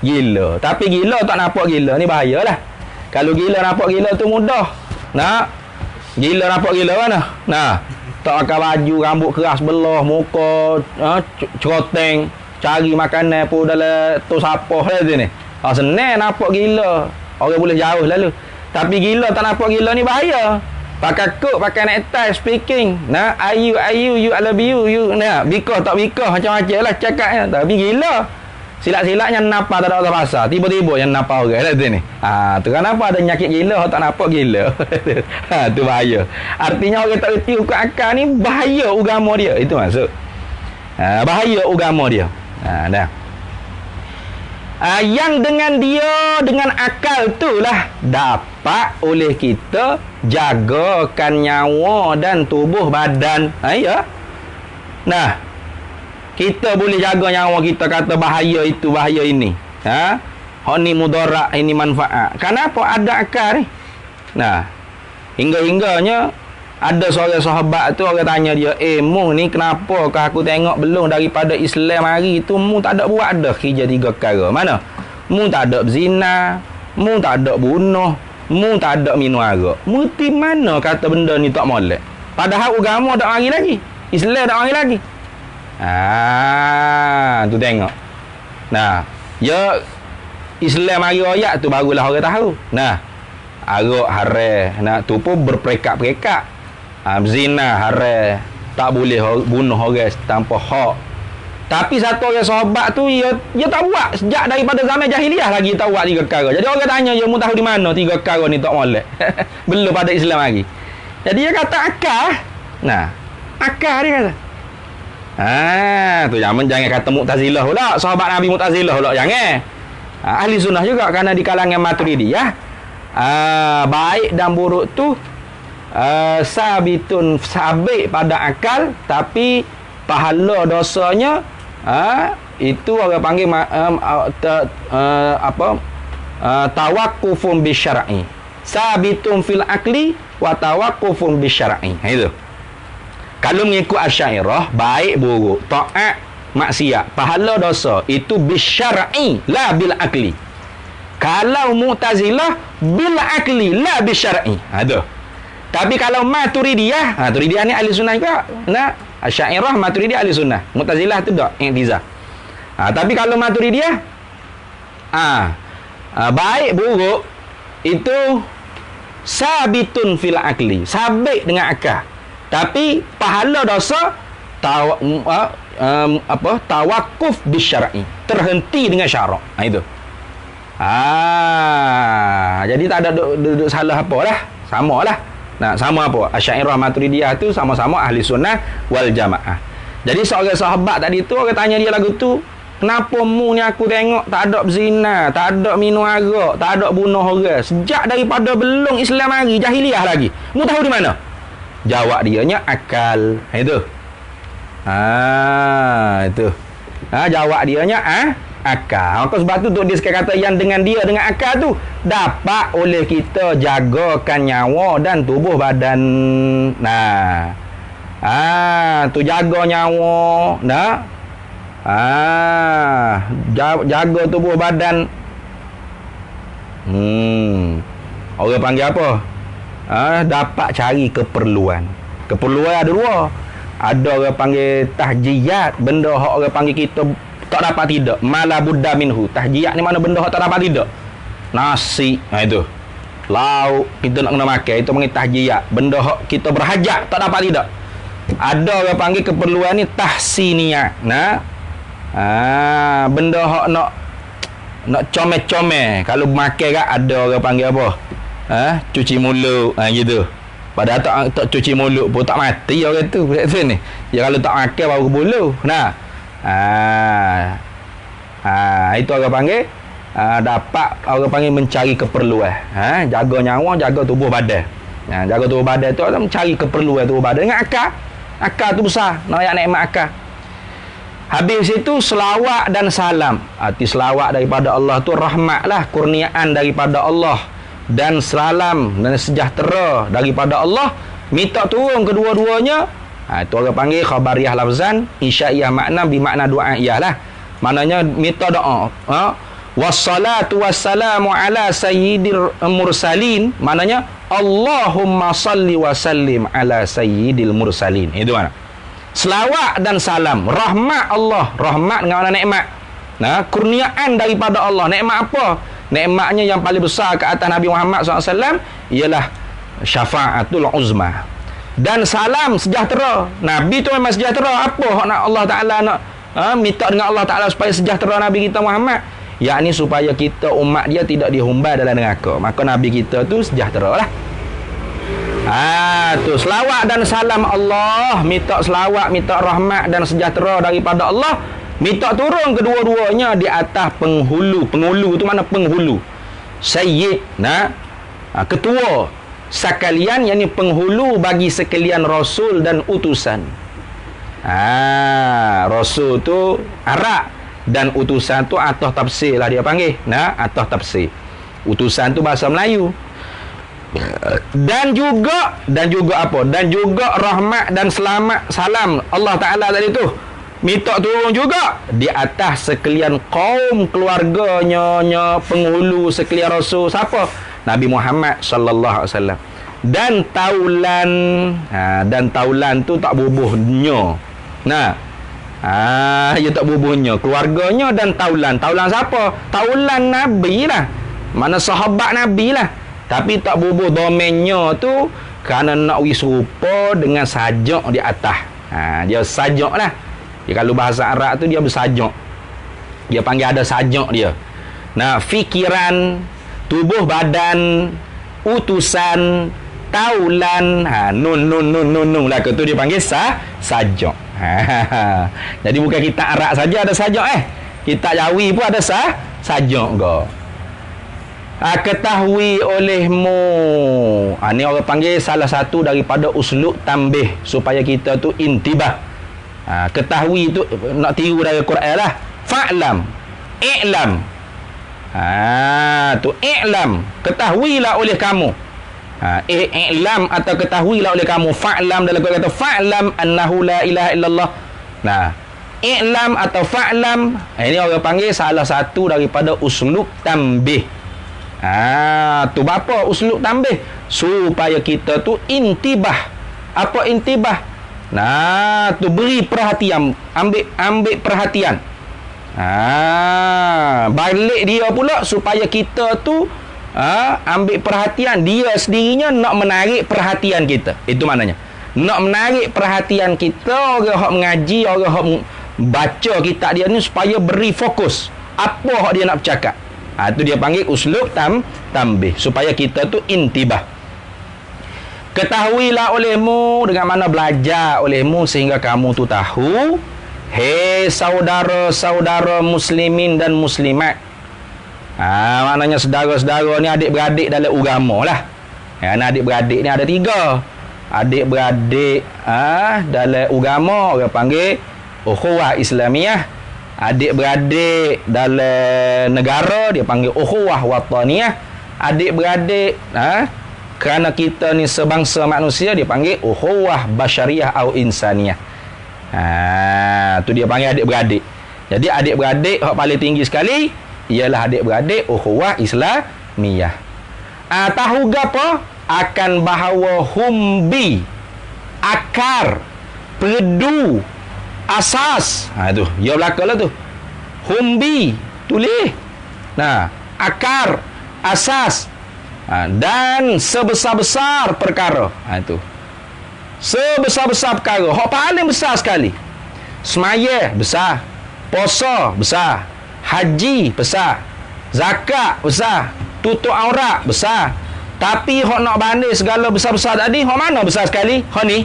gila. Tapi gila tak nampak gila ni bahayalah. Kalau gila nampak gila tu mudah. Gila nampak gila mana? Tak pakai baju, rambut keras belah, muka ceroteng, cari makanan pun dalam tu sapah lah tu ni. Senang nampak gila. Orang boleh jauh lalu. Tapi gila tak nampak gila ni bahaya. Pakai kod, pakai necktie, speaking. I you, I love you. Bikah tak bikah, macam-macam lah cakapnya. Tapi gila. Silap-silapnya nampak tak ada orang pasal. Tiba-tiba yang nampak orang lah tu ni. Tu kenapa ada nyakit gila, tak nampak gila. Tu bahaya. Artinya orang tak reti hukum akal ni bahaya agama dia. Itu maksud. Bahaya agama dia. Yang dengan akal tu lah dapat oleh kita jagakan nyawa dan tubuh badan. Kita boleh jaga nyawa kita, kata bahaya itu, bahaya ini. Hak ni mudarat, ini manfaat. Kenapa ada akal ni? Hingga-hingganya ada seorang sahabat tu, orang tanya dia, mu ni kenapa aku tengok belum daripada Islam hari tu mu tak ada buat dah kerja 3 perkara. Mana? Mu tak ada berzina, mu tak ada bunuh, mu tak ada minum arak. Muti mana kata benda ni tak molek? Padahal agama tak mari lagi. Islam tak mari lagi. Tu tengok. Ya Islam mari ayat tu barulah orang tahu. Arak haram. Tu pun berperekat-perekat. Zina haram, tak boleh bunuh orang tanpa hak. Tapi satu orang sahabat tu dia tak buat sejak daripada zaman jahiliah lagi tak buat 3 perkara. Jadi orang tanya dia, mu tahu di mana 3 perkara ni tak molek? Belum pada Islam lagi. Jadi dia kata akal. Akal dia kata. Tu jangan kata Mu'tazilah pula, sahabat Nabi Mu'tazilah pula, jangan. Ahli sunnah juga, kerana di kalangan Maturidiyah baik dan buruk tu sabit pada akal, tapi pahala dosanya itu orang panggil tawaqqufun bisyar'i. Sabitun fil akli wa tawaqqufun bisyar'i. Itu. Kalau mengikut Asy'ariyah, baik buruk, taat maksiat, pahala dosa itu bisyar'i la bil akli. Kalau Mu'tazilah bil akli la bisyar'i. Itu. Tapi kalau Maturidiyah, Maturidiyah ni ahli sunnah juga. Asy'ariyah, Maturidiyah ahli sunnah. Mu'tazilah tu tak, i'tizal. Tapi kalau Maturidiyah, baik buruk itu sabitun fil akli, sabit dengan akal. Tapi pahala dosa tawaqquf bisyar'i, terhenti dengan syarak. Itu. Jadi tak ada duduk salah apalah, samalah. Sama apa? Asy'ariyah Maturidiyah tu sama-sama ahli sunnah wal jamaah. Jadi seorang sahabat tadi tu, orang tanya dia lagu tu, kenapa mu ni aku tengok tak ada berzina, tak ada minum arak, tak ada bunuh orang. Sejak daripada belum Islam hari, jahiliah lagi. Mu tahu di mana? Jawab dianya akal. Itu. Itu. Jawab dianya akal. Maka sebab tu dia sekarang kata yang dengan dia dengan akal tu dapat oleh kita jagakan nyawa dan tubuh badan. Nah. Tu jaga nyawa, nah. Jaga tubuh badan. Orang panggil apa? Dapat cari keperluan. Keperluan ada dua. Ada orang panggil tahjiyat, benda hak orang panggil kita tak dapat tidak. Mala budda minhu. Tahjiyat ni mana benda hak tak dapat tidak. Nasi, itu. Lauk kita nak kena makan, itu panggil tahjiyat. Benda hak kita berhajat tak dapat tidak. Ada orang panggil keperluan ni tahsiniyat. Nah, benda hak nak comel-comel. Kalau makan kan ada orang panggil apa? Cuci mulut, gitu. Padahal tak cuci mulut pun tak mati orang tu. Ni. Ya kalau tak makan baru bulu. Nah. Itu orang panggil dapat orang panggil mencari keperluan. Jaga nyawa, jaga tubuh badan. Jaga tubuh badan tu mencari keperluan tubuh badan dengan akal. Akal tu besar, nak ayat nikmat akal. Habis itu selawat dan salam. Arti selawat daripada Allah tu rahmatlah, kurniaan daripada Allah, dan salam dan sejahtera daripada Allah minta turun kedua-duanya. Itu orang panggil khabariyah lafzan, insya'iyah makna bermakna du'aiyah lah. Maknanya minta doa. Wassalatu wassalamu ala sayyidil mursalin, maknanya Allahumma salli wa sallim ala sayyidil mursalin. Itu mana? Selawat dan salam, rahmat Allah, rahmat dengan mana nikmat. Kurniaan daripada Allah. Nikmat apa? Nikmatnya yang paling besar ke atas Nabi Muhammad SAW ialah syafa'atul uzma. Dan salam sejahtera. Nabi tu memang sejahtera. Apa nak Allah Ta'ala nak minta dengan Allah Ta'ala supaya sejahtera Nabi kita Muhammad? Yakni supaya kita umat dia tidak dihumbai dalam neraka. Maka Nabi kita tu sejahtera lah. Tu selawat dan salam Allah, minta selawat, minta rahmat dan sejahtera daripada Allah, minta turun kedua-duanya di atas penghulu. Penghulu tu mana penghulu? Sayyid, ketua sekalian, yakni penghulu bagi sekalian rasul dan utusan. Rasul tu Arab dan utusan tu atah tafsir lah dia panggil. Atah tafsir. Utusan tu bahasa Melayu. Dan juga apa? Dan juga rahmat dan selamat salam Allah Ta'ala tadi tu minta turun juga di atas sekalian kaum keluarganya, penghulu sekalian rasul. Siapa? Nabi Muhammad sallallahu alaihi wasallam. Dan taulan tu tak bubuhnya. Dia tak bubuhnya, keluarganya dan taulan. Taulan siapa? Taulan Nabi lah. Mana sahabat Nabi lah. Tapi tak bubuh domennya tu kerana nak wisurupa dengan sajak di atas. Dia sajak lah. Kalau bahasa Arab tu dia bersajak. Dia panggil ada sajak dia. Fikiran, tubuh badan, utusan, taulan, nun lah tu dia panggil sajak. Jadi bukan kita Arab saja ada sajak kita Jawi pun ada sajak ke. Ketahui olehmu. Ni orang panggil salah satu daripada uslub tambih supaya kita tu intibah. Ketahui tu nak tiru dari Quran lah. Fa'lam, i'lam. Tu i'lam, ketahuilah oleh kamu. I'lam atau ketahuilah oleh kamu. Fa'lam dalam Quran kata fa'lam annahu la ilaha illallah. I'lam atau fa'lam, ini orang panggil salah satu daripada uslub tambih. Tu apa uslub tambih? Supaya kita tu intibah. Apa intibah? Tu beri perhatian, ambil perhatian. Balik dia pula supaya kita tu ambil perhatian. Dia sendirinya nak menarik perhatian kita. Itu maknanya. Nak menarik perhatian kita, orang hak mengaji, orang hak baca kitab dia ni supaya beri fokus. Apa hak dia nak bercakap? Itu dia panggil uslub tambih supaya kita tu intibah. Ketahuilah olehmu dengan mana belajar olehmu sehingga kamu tu tahu, hei saudara-saudara muslimin dan muslimat. Maknanya saudara-saudara ni adik-beradik dalam agama lah. Adik-beradik ni ada 3. Adik-beradik dalam agama orang panggil ukhuwah Islamiyah. Adik-beradik dalam negara dia panggil ukhuwah wataniyah. Adik-beradik kerana kita ni sebangsa manusia dia panggil ukhuwah basyariyah atau insaniyah. Tu dia panggil adik-beradik. Jadi adik-beradik hak paling tinggi sekali ialah adik-beradik ukhuwah Islamiyah. Tahu gapo? Akan bahawa humbi, akar, perdu, asas. Tu, ya belakalah tu. Humbi, tulis. Akar, asas, dan sebesar-besar perkara. Itu. Sebesar-besar perkara. Hak paling besar sekali. Semaya besar, puasa besar, haji besar, zakat besar, tutup aurat besar. Tapi hak nak banding segala besar-besar tadi, hak mana besar sekali? Hak ni.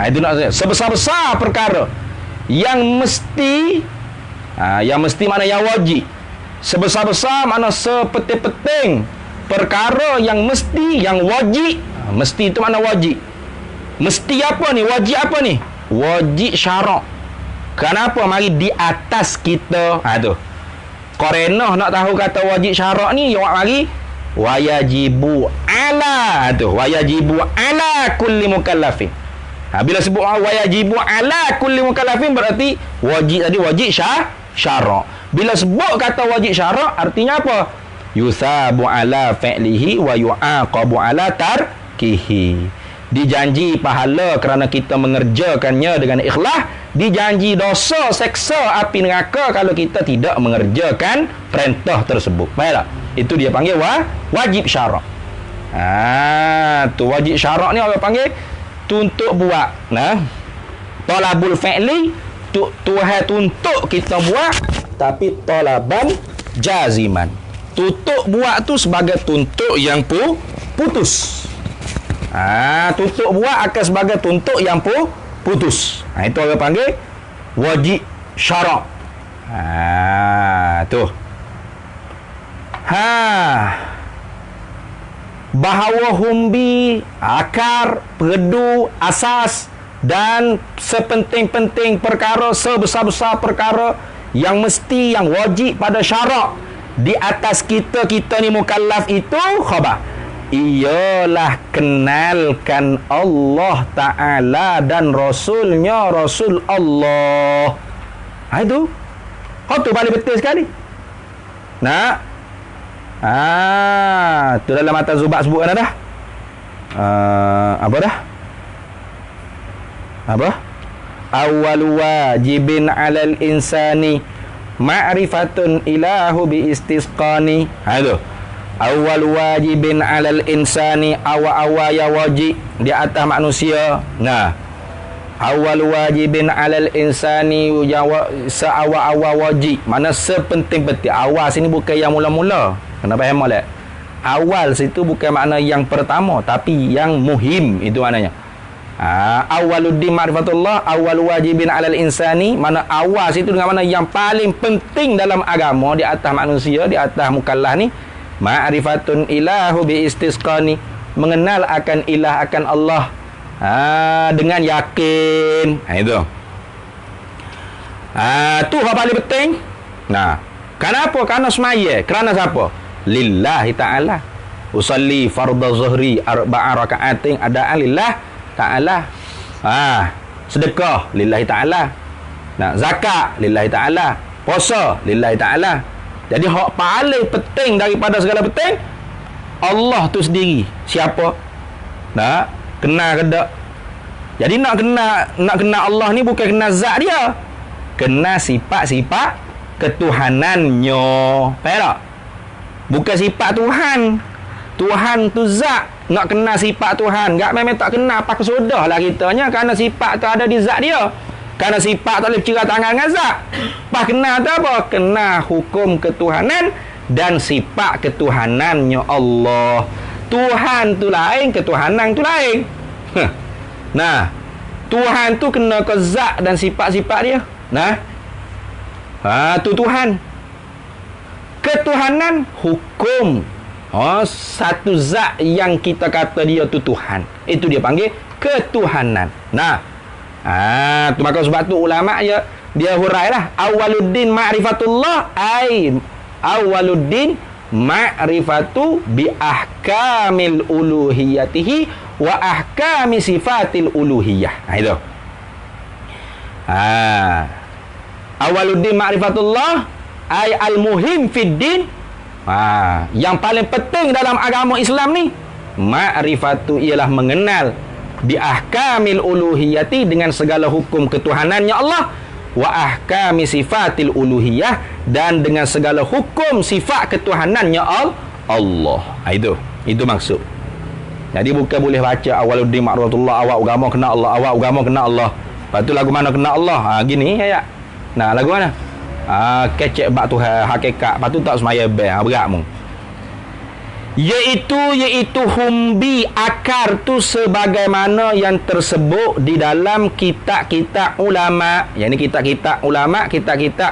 Itu nak saya. Sebesar-besar perkara yang mesti, yang mesti mana yang wajib. Sebesar-besar mana sepenting-penting perkara yang mesti, yang wajib. Mesti itu mana wajib? Mesti apa ni? Wajib apa ni? Wajib syarak. Kenapa? Mari di atas kita. Tu. Korenah nak tahu kata wajib syarak ni, awak mari wayajibu ala. Tu, wayajibu ala kulli mukallafin. Bila sebut wayajibu ala kulli mukallafin berarti wajib tadi wajib syarak. Bila sebut kata wajib syarak artinya apa? Yusabu ala fi'lihi wa yu'aqabu ala tarkihi. Dijanji pahala kerana kita mengerjakannya dengan ikhlas, dijanji dosa seksa api neraka kalau kita tidak mengerjakan perintah tersebut. Baiklah, itu dia panggil wajib syarak. Tu wajib syarak ni orang panggil tuntut buat. Talabul fi'li, Tuhan tuntut kita buat, tapi talaban jaziman. Tuntut buat tu sebagai tuntut yang putus. Tuntut buat akan sebagai tuntut yang putus. Itu orang panggil wajib syarak. Tu. Bahawa humbi, akar, perdu, asas dan sepenting-penting perkara, sebesar-besar perkara yang mesti, yang wajib pada syarak di atas kita ni mukallaf itu khabar. Ialah kenalkan Allah Ta'ala dan Rasulnya, Rasul Allah. Itu. Tu paling betul sekali. Tu dalam mata Zubat sebut kan dah. Apa dah? Apa? Awal wajibin alal insani ma'rifatun ilahu bi istisqani. Itu. Awal wajibin alal insani, awal ya wajib di atas manusia. Awal wajibin alal insani, seawal-awal wajib. Mana sepenting-penting. Awal sini bukan yang mula-mula. Kenapa hemat lah? Awal situ bukan makna yang pertama, tapi yang muhim, itu maknanya. Awaluddin ma'rifatullah, awal wajibin alal insani, mana awal situ dengan mana yang paling penting dalam agama di atas manusia, di atas mukallaf ni, ma'rifatun ilahu bi istisqani, mengenal akan ilah, akan Allah dengan yakin. Itu. Tu hal paling penting. Kenapa? Kerana semaya. Kerana siapa? Lillahi ta'ala. Usalli fardhu zuhri arba'a raka'atin adaan lillah ta'ala. Sedekah lillahi ta'ala. Zakat lillahi ta'ala. Puasa lillahi ta'ala. Jadi hak paling penting daripada segala penting, Allah tu sendiri. Siapa? Kenal ke tak? Jadi nak kenal Allah ni bukan kenal zat dia. Kenal sifat-sifat ketuhanannya. Faham tak? Bukan sifat Tuhan. Tuhan tu zat. Nak kenal sifat Tuhan, enggak memang tak kenal, pakai sudah lah kitanya, kerana sifat tu ada di zat dia. Kerana sifat tak boleh bercerita tangan dengan zat. Pas kenal tu apa? Kenal hukum ketuhanan dan sifat ketuhanannya Allah. Tuhan tu lain, ketuhanan tu lain. Nah, Tuhan tu kena ke zat dan sifat-sifat dia. Nah, tu Tuhan. Ketuhanan hukum. Satu zat yang kita kata dia tu Tuhan. Itu dia panggil ketuhanan. Nah, tu maka sebab tu ulama dia hurailah awaluddin ma'rifatullah awaluddin ma'rifatu bi ahkamil uluhiyatihi wa ahkami sifatil uluhiyah. Itu. Awaluddin ma'rifatullah ay al-muhim fid din. Yang paling penting dalam agama Islam ni ma'rifatu ialah mengenal bi ahkamil uluhiyati dengan segala hukum ketuhanannya Allah wa ahkami sifatil uluhiyah dan dengan segala hukum sifat ketuhanannya Allah. Itu maksud. Jadi bukan boleh baca awaluddin ma'rifatullah awak agama kena Allah, awak agama kena Allah. Lepas tu lagu mana kena Allah? Gini ayat. Nah, lagu mana? Kecek bak Tuhan hakikat. Lepas tu tak semaya berat mu. Iaitu humbi akar tu sebagaimana yang tersebut di dalam kitab-kitab ulama. Yang ni kitab-kitab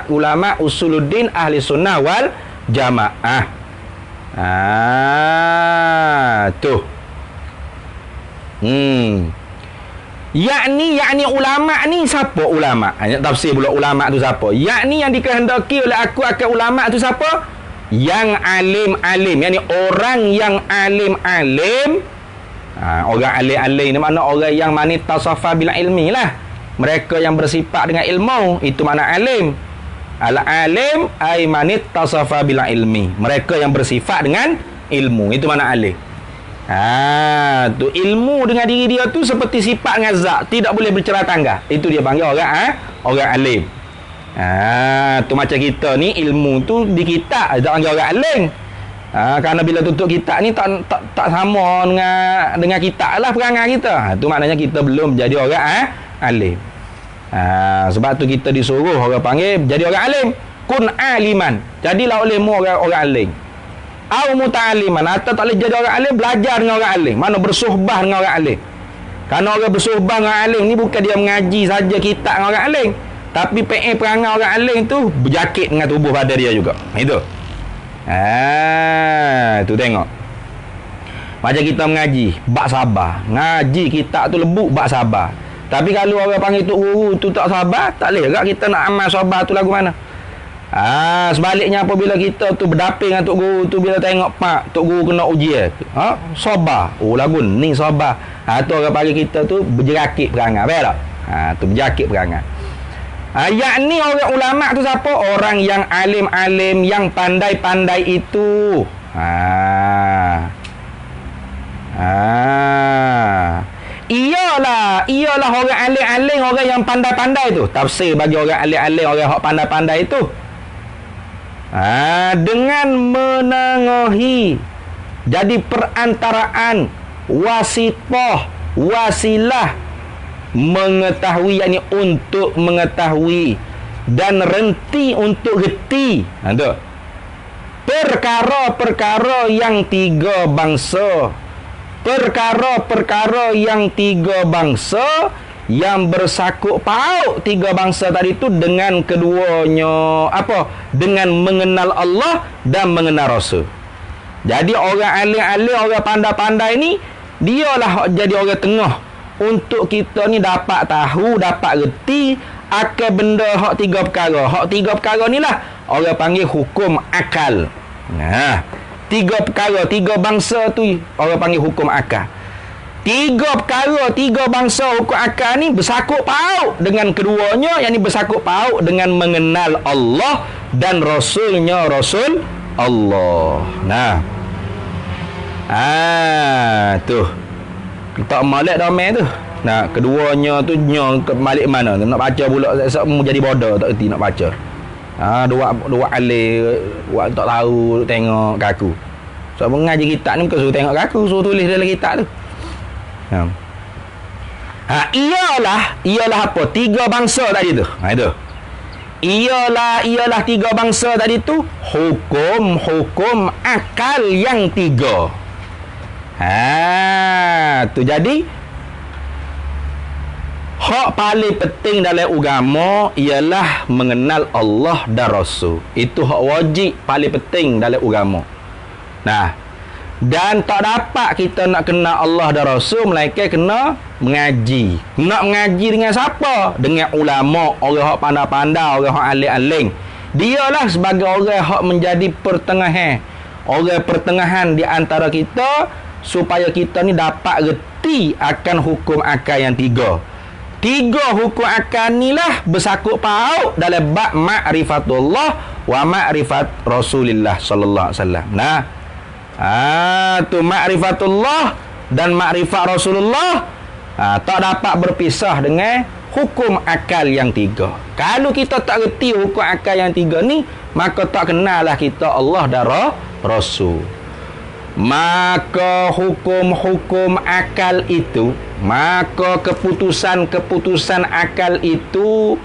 ulama usuluddin ahli sunnah wal jamaah. Tuh. Yakni ulama ni siapa ulama? Tafsir pula ulama tu siapa? Yakni yang dikehendaki oleh aku akan ulama tu siapa? Yang alim-alim, yakni orang yang alim-alim. Orang alim-alim ni makna orang yang manittasafa bil ilmi lah. Mereka yang bersifat dengan ilmu, itu makna alim. Al-alim ay manittasafa bil ilmi. Mereka yang bersifat dengan ilmu, itu makna alim. Tu ilmu dengan diri dia tu seperti sifat dengan zat, tidak boleh bercerai tangga. Itu dia panggil orang alim. Tu macam kita ni ilmu tu di kitab, tak panggil orang alim. Kerana bila tutup kitab ni tak sama dengan kitab lah perangai kita. Tu maknanya kita belum jadi orang alim. Sebab tu kita disuruh orang panggil jadi orang alim. Kun aliman, jadilah olehmu orang alim. Au muta'aliman, atau tak boleh jadi orang alim, belajar dengan orang alim. Mana bersuhbah dengan orang alim. Kerana orang bersuhbah dengan orang alim ni bukan dia mengaji saja kitab dengan orang alim, tapi perangai orang alim tu berjakit dengan tubuh badan dia juga. Itu. Tu tengok. Macam kita mengaji, bak sabar. Ngaji kitab tu lebuk, bak sabar. Tapi kalau orang panggil tu guru tu tak sabar, tak boleh juga kita nak amal sabar tu lagu mana. Sebaliknya apabila kita tu berdaping dengan tok guru tu, bila tengok pak tok guru kena ujian, sabar. Lagu ni sabar. Tu orang panggil kita tu berjerakit perangai, betul tak? Tu berjakit perangai. Yakni orang ulama tu siapa? Orang yang alim-alim, yang pandai-pandai itu. Iyalah orang alim-alim, orang yang pandai-pandai tu. Tafsir bagi orang alim-alim, orang hak pandai-pandai itu. Dengan menengahi, jadi perantaraan, wasitah, wasilah, mengetahui, yakni untuk mengetahui, dan renti untuk reti. Perkara-perkara yang tiga bangsa. Perkara-perkara yang tiga bangsa, yang bersakut paut tiga bangsa tadi tu dengan keduanya dengan mengenal Allah dan mengenal Rasul. Jadi orang alim-alim, orang pandai-pandai ni, dialah jadi orang tengah untuk kita ni dapat tahu, dapat reti akan benda hak tiga perkara. Hak tiga perkara ni lah orang panggil hukum akal. Tiga perkara, tiga bangsa tu orang panggil hukum akal. Tiga perkara, tiga bangsa hukum akal ni bersakut paut dengan keduanya, yang ni bersakut paut dengan mengenal Allah dan Rasulnya Rasul Allah. Tu tak malik damai tu. Keduanya tu balik mana? Nak baca pula jadi bodoh, tak erti nak baca. Dua alih, tak tahu tengok kaku. So mengaji kitab ni bukan suruh tengok kaku, suruh tulis dalam kitab tu. Ialah apa? Tiga bangsa tadi tu. Itu. Ialah tiga bangsa tadi tu hukum akal yang tiga. Tu jadi hak paling penting dalam agama ialah mengenal Allah dan Rasul. Itu hak wajib paling penting dalam agama. Nah, dan tak dapat kita nak kenal Allah dan Rasul melainkan kena mengaji. Nak mengaji dengan siapa? Dengan ulama, orang hak pandai-pandai, orang hak alim-alim. Dialah sebagai orang hak menjadi pertengahan. Orang pertengahan di antara kita supaya kita ni dapat reti akan hukum akal yang tiga. Tiga hukum akal ni lah bersangkut paut dalam bab ma'rifatullah wa ma'rifat Rasulillah sallallahu alaihi wasallam. Nah, tu ma'rifatullah dan ma'rifat Rasulullah tak dapat berpisah dengan hukum akal yang tiga. Kalau kita tak reti hukum akal yang tiga ni, maka tak kenal lah kita Allah dan Rasul. Maka hukum-hukum akal itu, maka keputusan-keputusan akal itu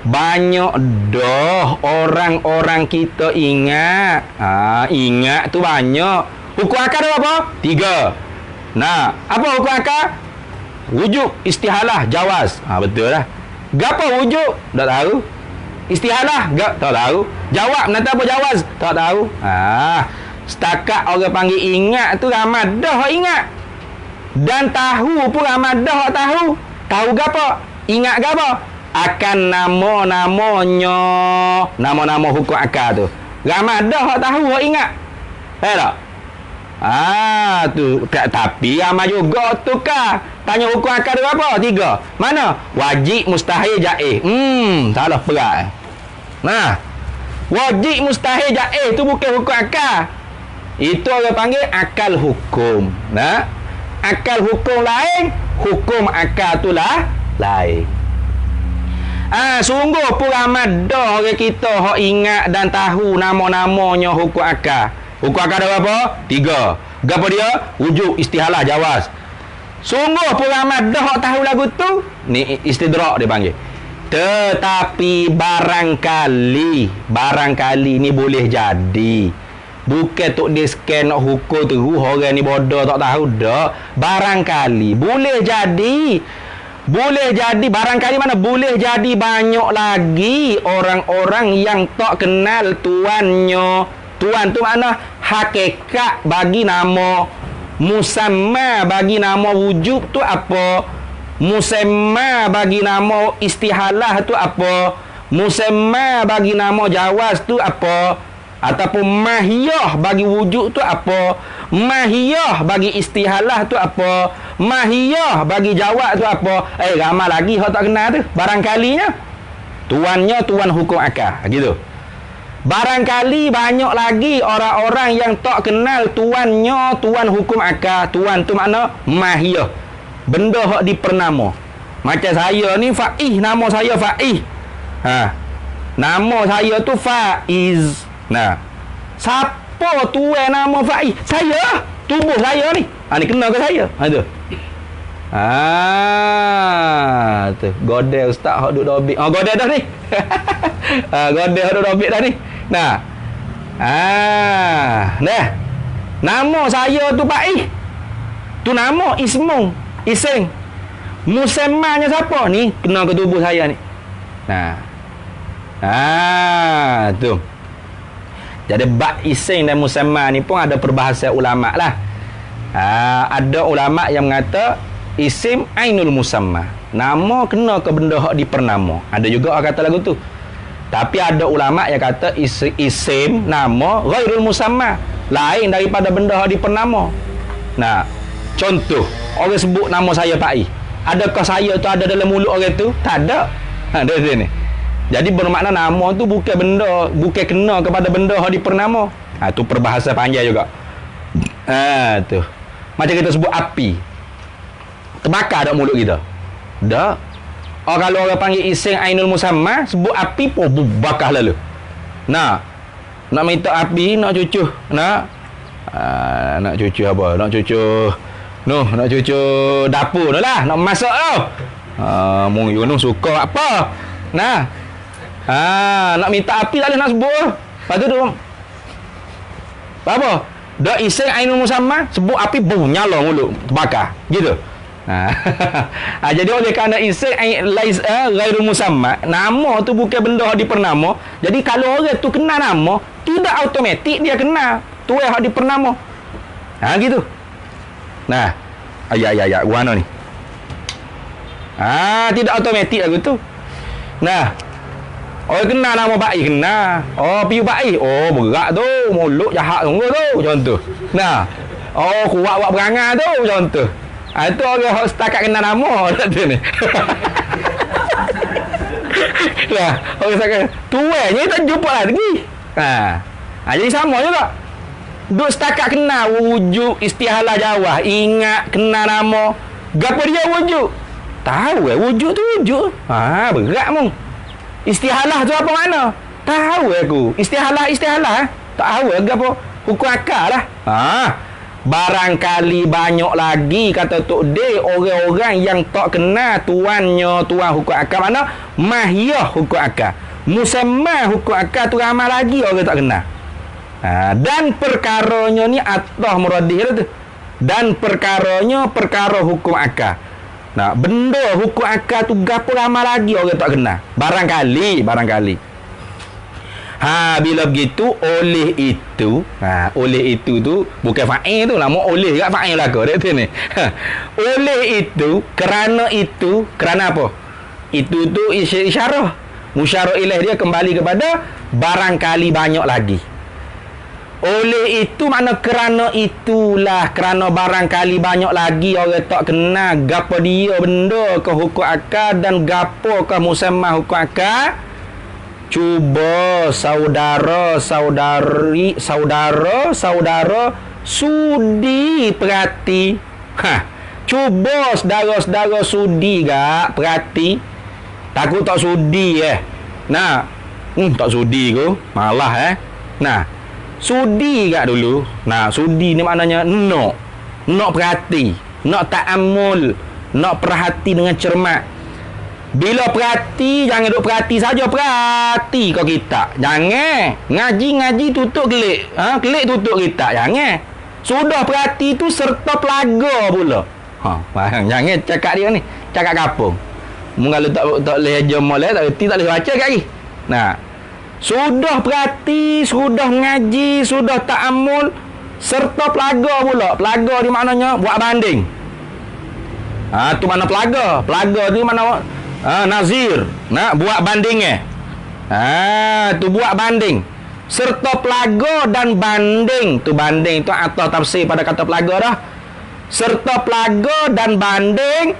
banyak dah orang-orang kita ingat. Ingat tu banyak. Hukum akal ada apa? 3. Nah, apa hukum akal? Wujud, istihalah, jawaz. Betul lah. Gapo wujud? Tak tahu. Istihalah? Tak tahu. Jawab, nanti apa jawaz? Tak tahu. Setakat orang panggil ingat tu ramai dah ingat. Dan tahu pun ramai dah tahu. Tahu gapo? Ingat gapo? Akan nama-namanya, nama-nama hukum akal tu. Ramai dah tahu, ingat. Tak? Tu. Tapi ramai juga tukar. Tanya hukum akal tu apa? 3. Mana? Wajib, mustahil, jaiz. Salah perak. Nah, wajib, mustahil, jaiz tu bukan hukum akal. Itu orang panggil akal hukum. Nah, akal hukum lain, hukum akal tu lah lain. Sungguh pun ramai dah orang kita hok ingat dan tahu nama-namanya hukum akal. Hukum akal ada berapa? 3. Gapo dia? Wujud, istihalah, jawaz. Sungguh pun ramai dah hok tahu lagu tu. Ni istidrak dia panggil. Tetapi barangkali ni boleh jadi. Bukan tok dia scan nak hukum terus orang ni bodoh tak tahu dak. Barangkali boleh jadi. Boleh jadi barangkali mana? Boleh jadi banyak lagi orang-orang yang tak kenal tuannya. Tuan tu mana? Hakikat bagi nama, musamma bagi nama wujud tu apa? Musamma bagi nama istihalah tu apa? Musamma bagi nama jawaz tu apa? Ataupun mahiyah bagi wujud tu apa? Mahiyah bagi istihalah tu apa? Mahiyah bagi jawab tu apa? Ramai lagi hak tak kenal tu. Barangkalinya tuannya tuan hukum akal. Gitu. Barangkali banyak lagi orang-orang yang tak kenal tuannya tuan hukum akal. Tuan tu makna mahiyah. Benda hak dipernama. Macam saya ni Faiz, nama saya Faiz. Nama saya tu Faiz. Nah, siapa tuan nama Faiz? Saya, tubuh saya ni. Ni kena ke saya? Tu. Godel ustaz hak duk dobik. Godel dah ni. Godel hak duk dobik dah ni. Nah. Nah. Nama saya tu Faiz. Tu nama ismu, iseng. Musammanya siapa ni? Kena ke tubuh saya ni. Nah. Tu. Jadi bab iseng dan musamma ni pun ada perbahasan ulama lah. Ada ulama yang mengata isim ainul musamma. Nama kena ke benda hak dipernama. Ada juga orang kata lagu tu. Tapi ada ulama yang kata isim nama ghairul musamma, lain daripada benda hak dipernama. Nah, contoh orang sebut nama saya Pak I. Adakah saya tu ada dalam mulut orang tu? Tak ada. Ada sini. Jadi bermakna nama tu bukan benda, bukan kena kepada benda yang dipernama. Tu perbahasan panjang juga. Tu. Macam kita sebut api. Terbakar tak mulut kita? Tak. Kalau orang panggil iseng ainul musamma, sebut api pun bakar lalu. Nak minta api, nak cucuh. Nak cucuh apa? Nak cucuh dapur tu lah. Nak masak tu. Mung Yunus suka apa? Nak minta api tak boleh nak sebut. Lepas tu apa? Dak iseng ainul musamma, sebut api bung nyala mulut, terbakar. Gitu. Jadi oleh kerana iseng ghairul musamma, nama tu bukan benda hak dipernama. Jadi kalau orang tu kenal nama, tidak automatik dia kenal tu hak dipernama. Gitu. Nah, ayat warna ni. Tidak automatik lagu tu. Nah, orang kenal nama baik kenal. Piu baik. Berat tu, mulut jahat sungguh tu, macam tu. Nah, kuat buat perangai tu, macam tu. Itu orang hak setakat kenal nama tak tu ni. Nah, orang setakat tuanya tak jumpa lagi. Jadi sama juga. Duk setakat kenal wujud istihalah Jawa, ingat kenal nama. Gapo dia wujud? Tahu wujud tu wujud. Berat mung. Istihalah tu apa makna? Tahu aku. Istihalah tak tahu gapo hukum akal lah. Barangkali banyak lagi kata Tok D orang-orang yang tak kenal tuan hukum akal, mana mahiyah hukum akal. Musamma hukum akal tu ramai lagi orang tak kenal. Dan perkaranya ni atah muradih tu. Dan perkaranya perkara hukum akal. Nah, benda hukum akal tu gapo ramai lagi orang tak kenal. Barangkali. Bila begitu oleh itu tu bukan fa'il tu, nama oleh kat fa'il lah kau tu ni. Oleh itu, kerana apa? Itu tu isyarah. Musyarah ilaih dia kembali kepada barangkali banyak lagi. Oleh itu makna kerana itulah, kerana barangkali banyak lagi orang tak kenal gapo dia benda ke hukum akal dan gapo ke musamma hukum akal. Cuba saudara sudi perhati. Cuba saudara sudi gak perhati. Takut tak sudi Nah, tak sudi ko, malah Nah, sudi gak dulu. Nah, sudi ni maknanya nak perhati, nak ta'ammul, nak perhati dengan cermat. Bila perhati, jangan duk perhati saja, perhati kau kita. Jangan ngaji tutup kelik. Kelik tutup kita, jangan. Sudah perhati tu serta pelaga pula. Jangan cakap dia ni, cakap kampung. Kalau tak boleh aja molek, tak reti, tak boleh baca kat lagi. Nah, sudah perhati, sudah ngaji, sudah ta'ammul, serta pelaga pula. Pelaga ni maknanya buat banding. Tu mana pelaga? Pelaga tu mana nazir. Buat banding tu buat banding. Serta pelaga dan banding. Tu banding tu atau tafsir pada kata pelaga dah. Serta pelaga dan banding.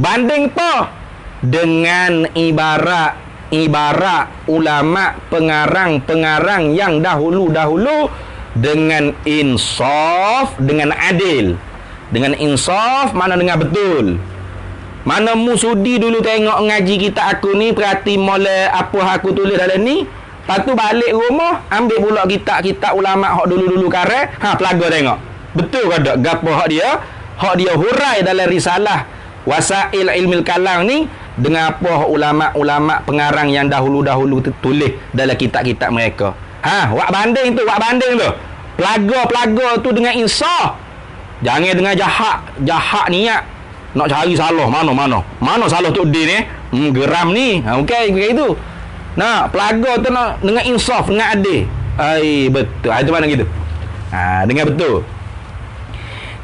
Banding apa? Dengan ibarat ulama pengarang yang dahulu dengan insaf, dengan adil. Dengan insaf mana dengan betul. Mana mu sudi dulu tengok ngaji kita aku ni, perhati molek apa aku tulis dalam ni. Lepas tu balik rumah, ambil pula kitab ulama hak dulu-dulu karang, pelaga tengok. Betul ke tak gapo hak dia hurai dalam risalah Wasail Ilmil Kalam ni dengan apa ulama-ulama pengarang yang dahulu-dahulu tulis dalam kitab-kitab mereka. Wak banding tu. Pelaga tu dengan insaf. Jangan dengan jahat niat nak cari salah mana salah tu dia ni. Geram ni. Okey itu. Nah, pelaga tu nak dengan insaf, dengan adil. Betul. Itu mana gitu. Dengan betul.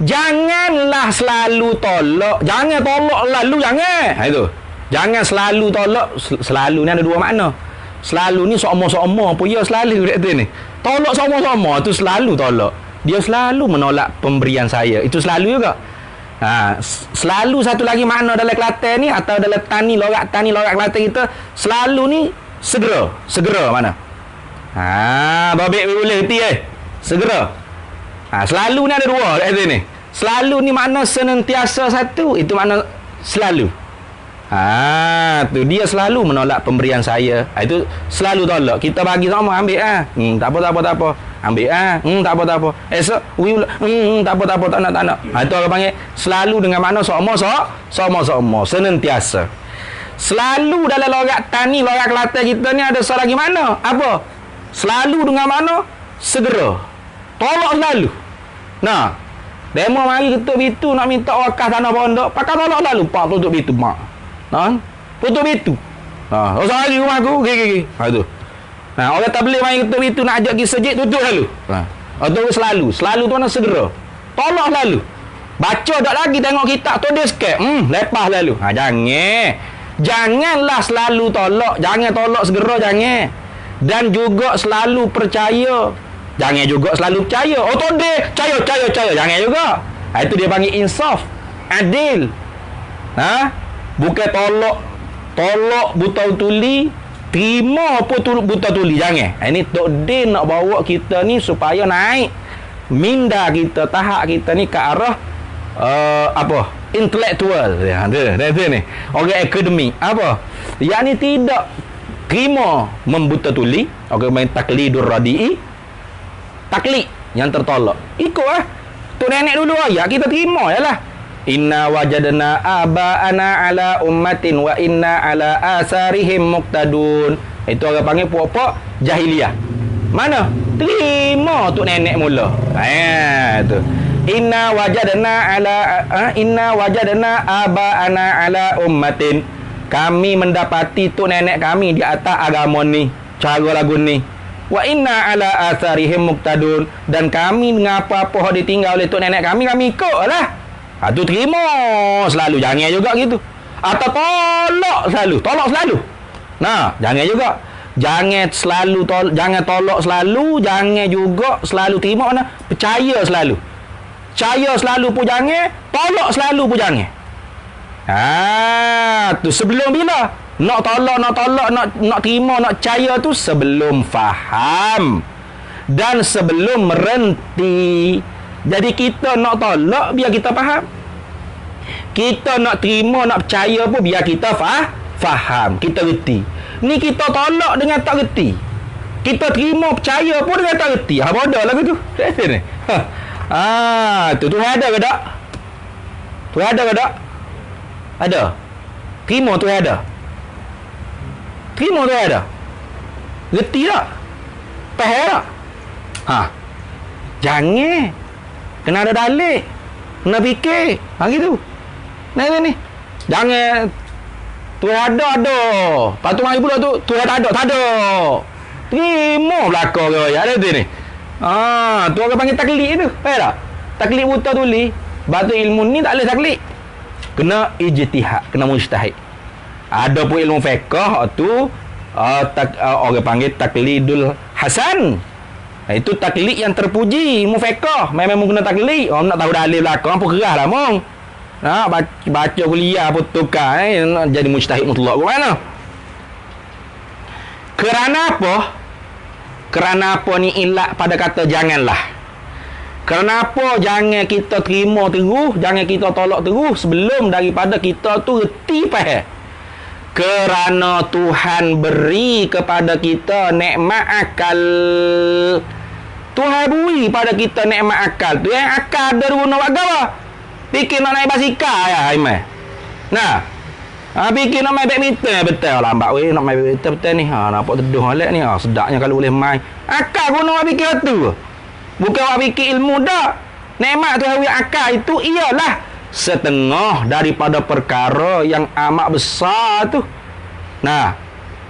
Janganlah selalu tolak. Jangan tolak lalu, jangan. Itu. Jangan selalu tolak. Selalu ni ada dua makna. Selalu ni sama-sama apa ya selalu dia ni. Tolak sama-sama tu selalu tolak. Dia selalu menolak pemberian saya. Itu selalu juga. Selalu satu lagi makna dalam Kelantan ni atau dalam lorak Kelantan kita, selalu ni segera mana? Babek boleh reti segera. Selalu ni ada dua kat sini. Selalu ni makna senantiasa satu, itu makna selalu. Tu dia selalu menolak pemberian saya. Itu selalu tolak. Kita bagi sama ambil tak apa. Ambil tak apa. Esok tak apa tak nak. Itu orang panggil selalu dengan makna sama senantiasa. Selalu dalam lorak Kelantan kita ni ada lagi mana? Apa? Selalu dengan makna segera. Tolak selalu. Nah, demo mari ketuk pintu nak minta wakaf tanah pondok, pakai tolak lalu pak tutup pintu mak. Nah, tutup pintu. Ha, usah lagi rumah aku. Okey. Ha tu. Nah, orang tabligh mari ketuk pintu nak ajak pergi masjid, tutup lalu. Ha. Atau selalu tu nak segera. Tolak lalu. Baca dak lagi tengok kitab tu dia skip. Lepas lalu. Ha, janganlah selalu tolak, jangan tolak segera jangan. Dan juga selalu percaya. Jangan juga selalu percaya. Oh tu dia percaya. Jangan juga. Ha, itu dia panggil insaf, adil. Ha? Bukan tolak buta tuli, terima apa buta tuli, jangan. Ha, ini Tok Din nak bawa kita ni supaya naik minda kita, tahap kita ni ke arah intelektual. Ya, dia ni. Orang akademik apa? Yang ni tidak terima membuta tuli, orang main taklidur radi'i, taklid yang tertolak. Ikut tu nenek dulu ayat kita terima yalah. Inna wajadna aba'ana ala ummatin wa inna ala asarihim muqtadun. Itu orang panggil puak-puak jahiliyah. Mana? Terima tu nenek mula. Tu. Inna wajadna aba'ana ala ummatin. Kami mendapati tu nenek kami di atas agama ni, cara lagu ni. Wa inna ala atharihim muqtadun. Dan kami ngapa-apa ditinggal oleh tu nenek kami ikutlah. Ha, tu terima selalu, jangan juga gitu. Atau tolak selalu. Nah, jangan juga. Jangan tolak selalu, jangan juga selalu terima mana? Percaya selalu. Percaya selalu pun jangan, tolak selalu pun jangan. Tu sebelum bila? Nak tolak, nak terima, nak percaya tu sebelum faham dan sebelum merenti. Jadi kita nak tolak biar kita faham. Kita nak terima, nak percaya pun biar kita faham, kita reti. Ni kita tolak dengan tak reti. Kita terima, percaya pun dengan tak reti. Bodoh lagu tu. Tu ada ke tak? Tu ada ke tak? Ada. Terima tu ada. Terima tu ada. Reti tak? Faham tak? Jangan. Kena ada dalil. Kena fikir. Gitu. Nah ni. Jangan. Tu ada. Lepas tu mari pula tu ada. Tak ada. Terima belakang ke. Ada tu ni. Tu orang panggil taklid tu. Faham tak? Taklid buta tuli. Batu ilmu ni tak boleh taklid. Kena ijtihad. Kena mujtahid. Ada pun ilmu fiqh tu orang panggil taklidul hasan. Itu taklid yang terpuji, mufiqah. Memang guna taklid. Orang nak tahu dalil belakang apa kerah lah mong. Baca kuliah pun tukar nak jadi mujtahid mutlak ke mana? Kerana apa ni ilat pada kata janganlah. Kenapa jangan kita terima terus, jangan kita tolak terus sebelum daripada kita tu reti faham. Kerana Tuhan beri kepada kita nikmat akal. Tuhan beri pada kita nikmat akal. Tu yang akal ada guna buat apa? Fikir nak naik basikal ya, Aiman. Nah. Fikir nak main badminton betul lambat weh nak main badminton betul ni. Nampak teduh molek ni. Sedapnya kalau boleh main. Akal guna buat fikir tu. Bukan buat fikir ilmu dak. Nikmat Tuhan beri akal itu ialah setengah daripada perkara yang amat besar tu. Nah,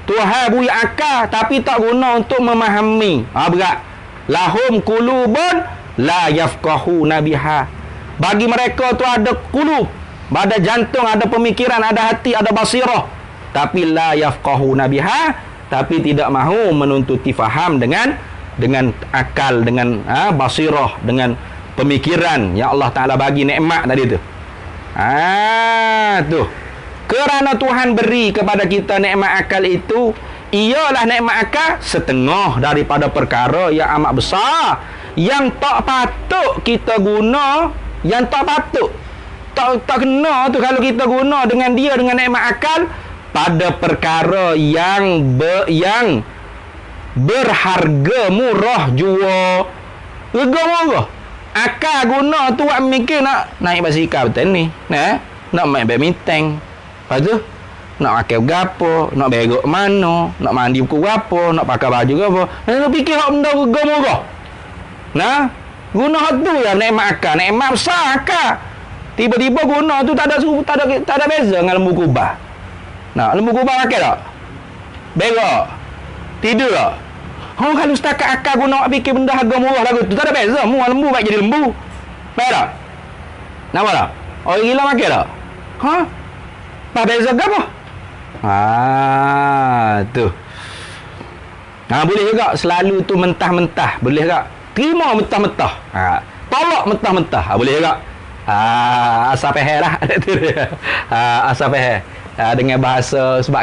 Tuhan beri akal tapi tak guna untuk memahami. Berat. Lahum qulubun la yafqahuna biha. Bagi mereka tu ada qulub, ada jantung, ada pemikiran, ada hati, ada basirah. Tapi la yafqahuna biha, tapi tidak mahu menuntuti faham dengan akal, dengan basirah, dengan pemikiran yang Allah Ta'ala bagi nikmat tadi tu. Tu. Kerana Tuhan beri kepada kita nikmat akal itu, ialah nikmat akal setengah daripada perkara yang amat besar yang tak patut kita guna, yang tak patut, tak kena tu kalau kita guna dengan nikmat akal pada perkara yang berharga murah jua. Harga murah. Akal guna tu buat mikir nak naik basikal betul ni. Nak main badminton. Lepas tu nak pakai berapa, nak berok mana, nak mandi pukul berapa, nak pakai baju berapa. Nak fikir hak benda harga murah. Guna hak tu ya nikmat akal, nikmat besar akal. Tiba-tiba guna tu tak ada beza dengan lembu kubah. Nah, lembu kubah makan tak? Berak. Tidur tak? Oh, kalau setakat akal guna nak fikir benda harga murah lagu tu, tak ada beza. Murah lembu baik jadi lembu. Baik tak? Nampak tak? Orang gila makan tak? Ha? Tak beza ke apa? Tu. Boleh juga selalu tu mentah-mentah. Boleh tak? Terima mentah-mentah. Tolak mentah-mentah. Boleh juga. Asal faham lah. Asal faham. Dengan bahasa, sebab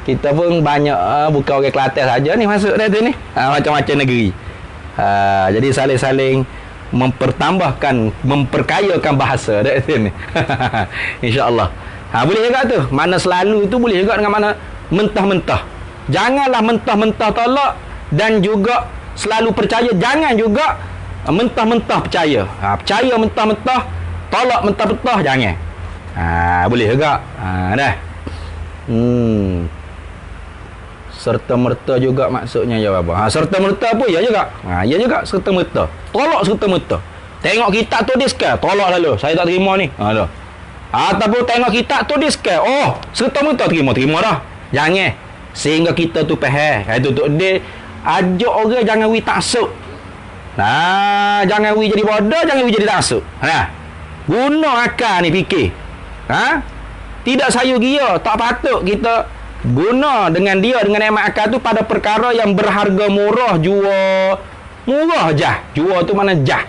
kita pun banyak bukan orang Kelantan saja ni masuk dah tu ni. Macam-macam negeri. Jadi saling-saling memperkayakan bahasa dah tu ni. InsyaAllah. Boleh juga tu. Mana selalu tu boleh juga dengan mana mentah-mentah. Janganlah mentah-mentah tolak dan juga selalu percaya. Jangan juga mentah-mentah percaya. Percaya mentah-mentah, tolak mentah-mentah, jangan. Boleh juga. Dah. Serta-merta juga maksudnya jawab apa? Serta-merta apa? Ya juga. Ya juga serta-merta. Tolak serta-merta. Tengok kitab tulis ke? Tolak lalu. Saya tak terima ni. Dah. Ataupun tengok kitab tulis ke? Oh, serta-merta terima dah. Jangan. Sehingga kita tu faham. Itu tu dia ajak orang jangan wi taksub. Jangan wi jadi bodoh, jangan wi jadi taksub. Guna akal ni fikir. Tidak sayu gia, tak patut kita guna dengan dia dengan nikmat akal tu pada perkara yang berharga murah, jual murah jah. Jual tu mana jah.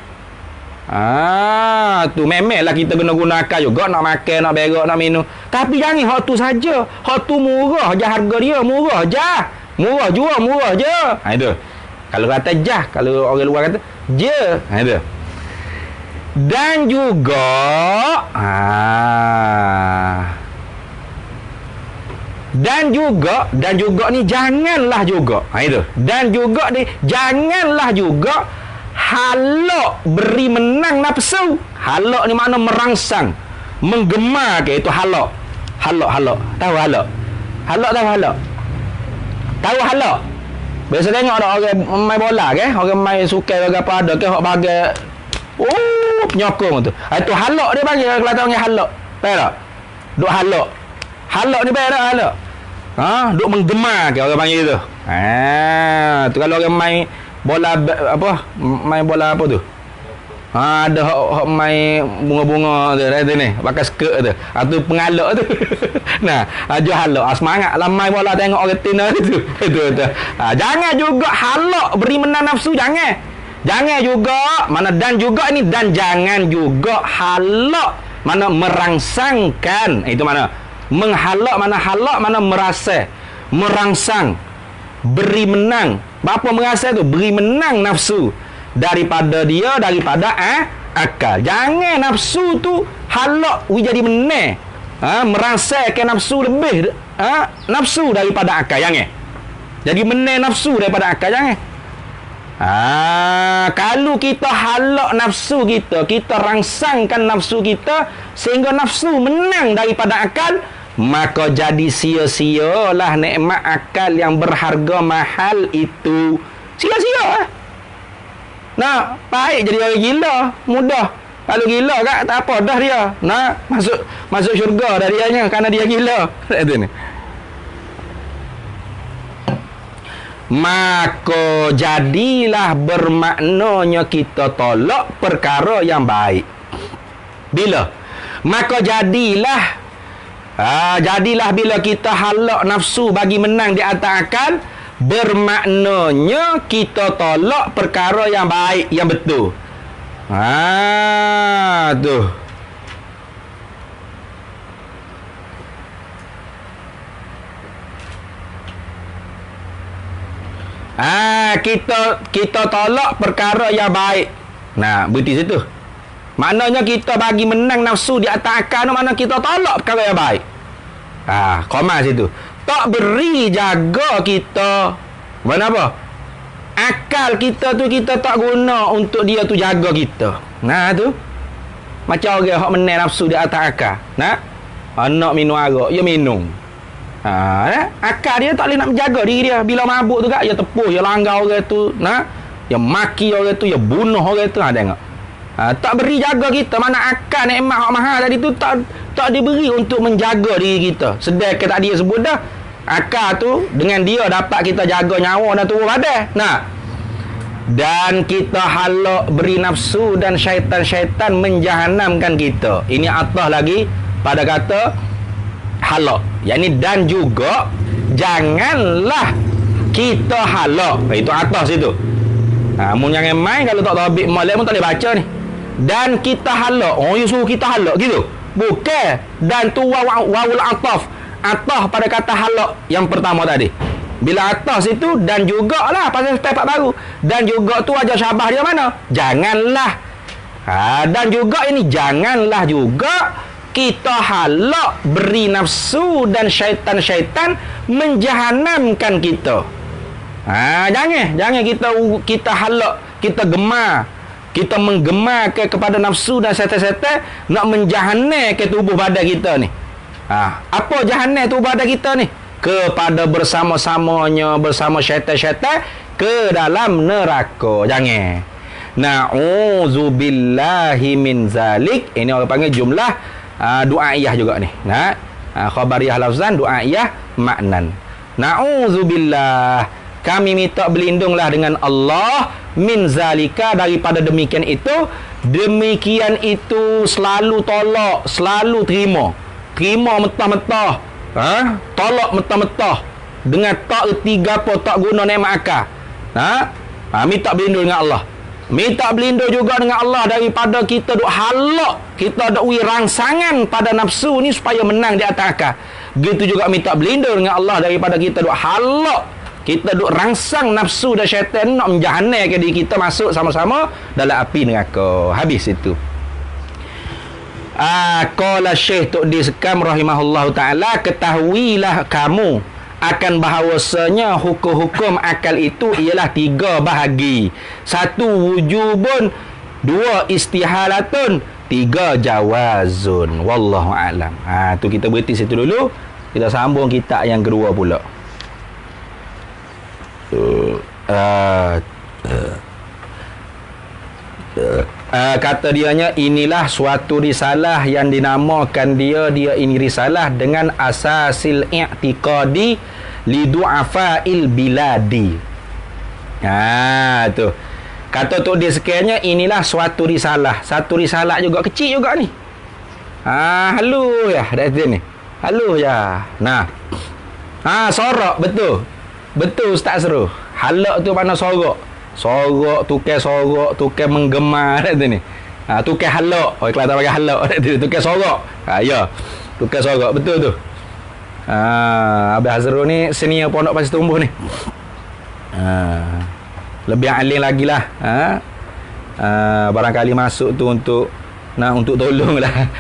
Tu memanglah kita guna akal juga nak makan, nak berak, nak minum. Tapi jangan hak tu saja. Hak tu murah je harga dia, murah je. Murah jual, murah je. Itu. Kalau kata jah, kalau orang luar kata je. Itu. Dan juga dan juga ni janganlah juga. Itu. Dan juga ni janganlah juga halak beri menang nafsu. Halak ni makna merangsang, menggema ke itu halak. Halak. Tahu halak? Halak tahu halak? Tahu halak? Biasa tengok ada orang main bola ke? Orang main sukai ke apa ada ke hak bagai penyokong tu. Itu halak dia bagi Kelantan panggil halak. Faham tak? Duk halak. Halak ni baik tak halak? Duk menggema ke orang panggil tu. Tu kalau orang main bola main bola apa tu? Ada hak main bunga-bunga tu ni, pakai skirt tu. Tu pengalak tu. Jual halak. Semangat lah main bola tengok orang tina tu. Itu. Jangan juga halak beri menang nafsu, jangan. Jangan juga mana dan juga ni, dan jangan juga halak mana merangsangkan. Itu mana? Menghalak mana merasa, merangsang, beri menang. Apa merasa tu? Beri menang nafsu daripada akal. Jangan nafsu tu halak jadi menang. Merasakan nafsu lebih nafsu daripada akal, jangan. Jadi menang nafsu daripada akal, jangan. Kalau kita halak nafsu kita rangsangkan nafsu kita sehingga nafsu menang daripada akal, maka jadi sia-sialah nikmat akal yang berharga mahal itu. Sia-sia. Baik jadi orang gila, mudah. Kalau gila tak apa dah dia. Masuk syurga dah dianya kerana dia gila. Itu ni. Maka jadilah bermaknanya kita tolak perkara yang baik. Bila? Maka jadilah bila kita halak nafsu bagi menang di atas akal, bermaknanya kita tolak perkara yang baik, yang betul. Tu. Kita tolak perkara yang baik. Berarti situ. Maknanya kita bagi menang nafsu di atas akal, mana kita tolak perkara yang baik. Koma situ. Tak beri jaga kita. Mana apa? Akal kita tu kita tak guna untuk dia tu jaga kita. Tu. Macam orang hak menang nafsu di atas akal. Anak minum arak, dia minum. Akal dia tak boleh nak menjaga diri dia. Bila mabuk tu dia tepuh, dia langgar orang tu. yang maki orang tu, yang bunuh orang tu. Tengok. Tak beri jaga kita. Mana akal nikmat hak mahal tadi tu tak diberi untuk menjaga diri kita. Sedangkan tadi dia sebut dah, akal tu dengan dia dapat kita jaga nyawa dan tubuh badan. Nah, dan kita halak beri nafsu dan syaitan-syaitan menjahanamkan kita. Ini atas lagi pada kata halak. Yang ni dan juga janganlah kita halak. Itu atas itu. Mun jangan main kalau tak tabik malam pun tak boleh baca ni. Dan kita halak. Oh, you suruh kita halak gitu. Bukan. Dan tu wawul ataf. Ataf pada kata halak yang pertama tadi. Bila atas itu dan jugalah pasal step baru. Dan juga tu ajar syabah dia mana? Janganlah. Dan juga ini janganlah juga kita halak beri nafsu dan syaitan-syaitan menjahanamkan kita. Jangan kita halak, kita gemar, kita menggemarkan kepada nafsu dan syaitan-syaitan nak menjahanam ke tubuh badan kita ni. Apa jahanam tubuh badan kita ni? Kepada bersama-samanya bersama syaitan-syaitan ke dalam neraka. Jangan. Na'udzubillahi min zalik. Ini orang panggil jumlah du'aiyah juga ni. Khabariyah lafzan, du'aiyah maknan. Na'udzubillah, kami minta berlindunglah dengan Allah min zalika, daripada demikian itu. Demikian itu selalu tolak, selalu terima mentah-mentah. Tolak mentah-mentah dengan tak erti gapo, tak guna nikmat akal. Minta berlindung dengan Allah. Minta berlindung juga dengan Allah daripada kita duk halak, kita duk rangsangan pada nafsu ni supaya menang di atas akal. Begitu juga minta berlindung dengan Allah daripada kita duk halak, kita duk rangsang nafsu dan syaitan nak menjahanamkan diri kita masuk sama-sama dalam api neraka. Habis itu. Qala Syekh Tok Sekam rahimahullahu ta'ala, ketahuilah kamu akan bahawasanya hukum-hukum akal itu ialah 3 bahagi. 1 wujubun, 2 istihalatun, 3 jawazun. Wallahu a'lam. Tu kita berhenti situ dulu. Kita sambung kitab yang kedua pula. Kata dianya, inilah suatu risalah yang dinamakan dia ini risalah dengan asasil i'tiqadi li du'afa'il biladi. Tu kata Tok dia sekiranya inilah suatu risalah. Satu risalah juga, kecil juga ni. Halu ya dah ni. Halu ya. Sorak betul Ustaz Seru. Halak tu mana sorak? Sorak, tukar menggemar kat ni. Tukar halak. Kelantan pakai halak kat tu. Tukar sorak. Ya. Tukar sorak betul tu. Abang Azrul ni senior pondok Pasir Tumbuh ni. Lebih alim lagi lah. Barangkali masuk tu untuk tolong lah.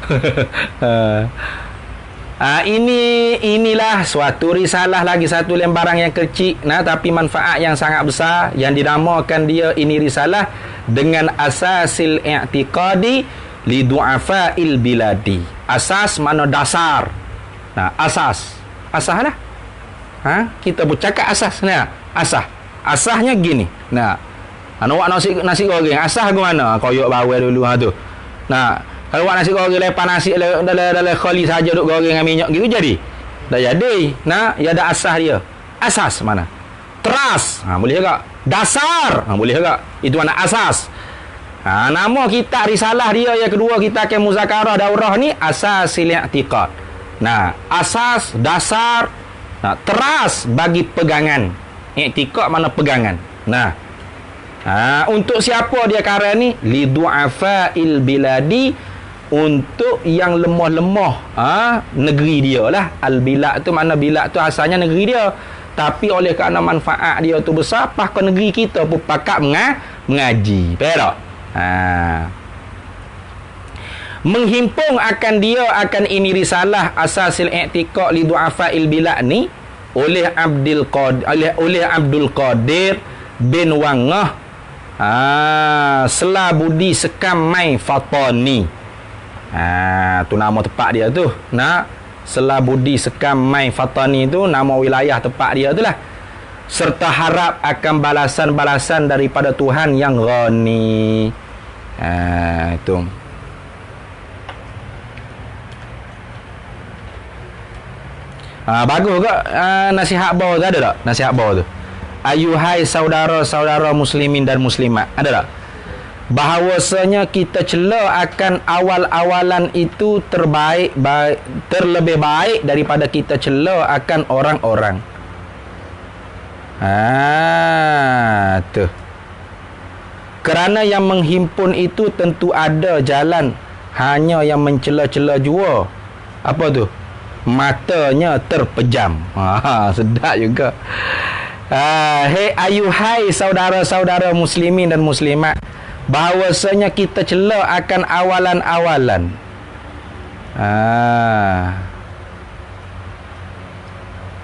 Inilah suatu risalah lagi, satu lembaran yang kecil tapi manfaat yang sangat besar, yang dinamakan dia ini risalah dengan asasil i'tiqadi li du'afa'il biladi. Asas mana dasar. Asas lah. Kita bercakap asas ni. Asasnya gini. Awak nasi goreng, asas ke mana? Koyok bawel dulu tu. Kalau buat nasi goreng lepas nasi dalam khali saja duk goreng dengan minyak gitu jadi. Dah jadi. Ya ada asas dia. Asas mana? Teras. Boleh juga. Dasar. Boleh juga. Itu mana asas. Nama kita risalah dia yang kedua kita akan muzakarah daurah ni asasil i'tiqad. Asas, dasar, teras bagi pegangan. I'tiqad mana pegangan. Untuk siapa dia kara ni? Li du'afa'il biladi, untuk yang lemah-lemah negeri dia lah. Al-bilad tu mana bilad tu asalnya negeri dia, tapi oleh kerana manfaat dia tu besar, pakar negeri kita pun pakat mengaji. Perak. Menghimpung akan ini risalah asasil i'tiqad li du'afa'il bilad ni oleh Abdul Qadir bin Wangah Selabudi Sekam Mai Fatani. Tu nama tempat dia tu. Selabudi Sekam Mai Fatani tu nama wilayah tempat dia tu lah. serta harap akan balasan-balasan daripada Tuhan yang Ghani. Itu. Bagus ke nasihat bawah tu, ada tak? Nasihat bawah tu. Ayuhai saudara-saudara muslimin dan muslimat. Ada tak? Bahawasanya kita cela akan awal-awalan itu terlebih baik daripada kita cela akan orang-orang. Tu. Kerana yang menghimpun itu tentu ada jalan, hanya yang mencela-cela jua. Apa tu? Matanya terpejam. Sedap juga. Hei ayuhai saudara-saudara muslimin dan muslimat, bahawasanya kita cela akan awalan-awalan.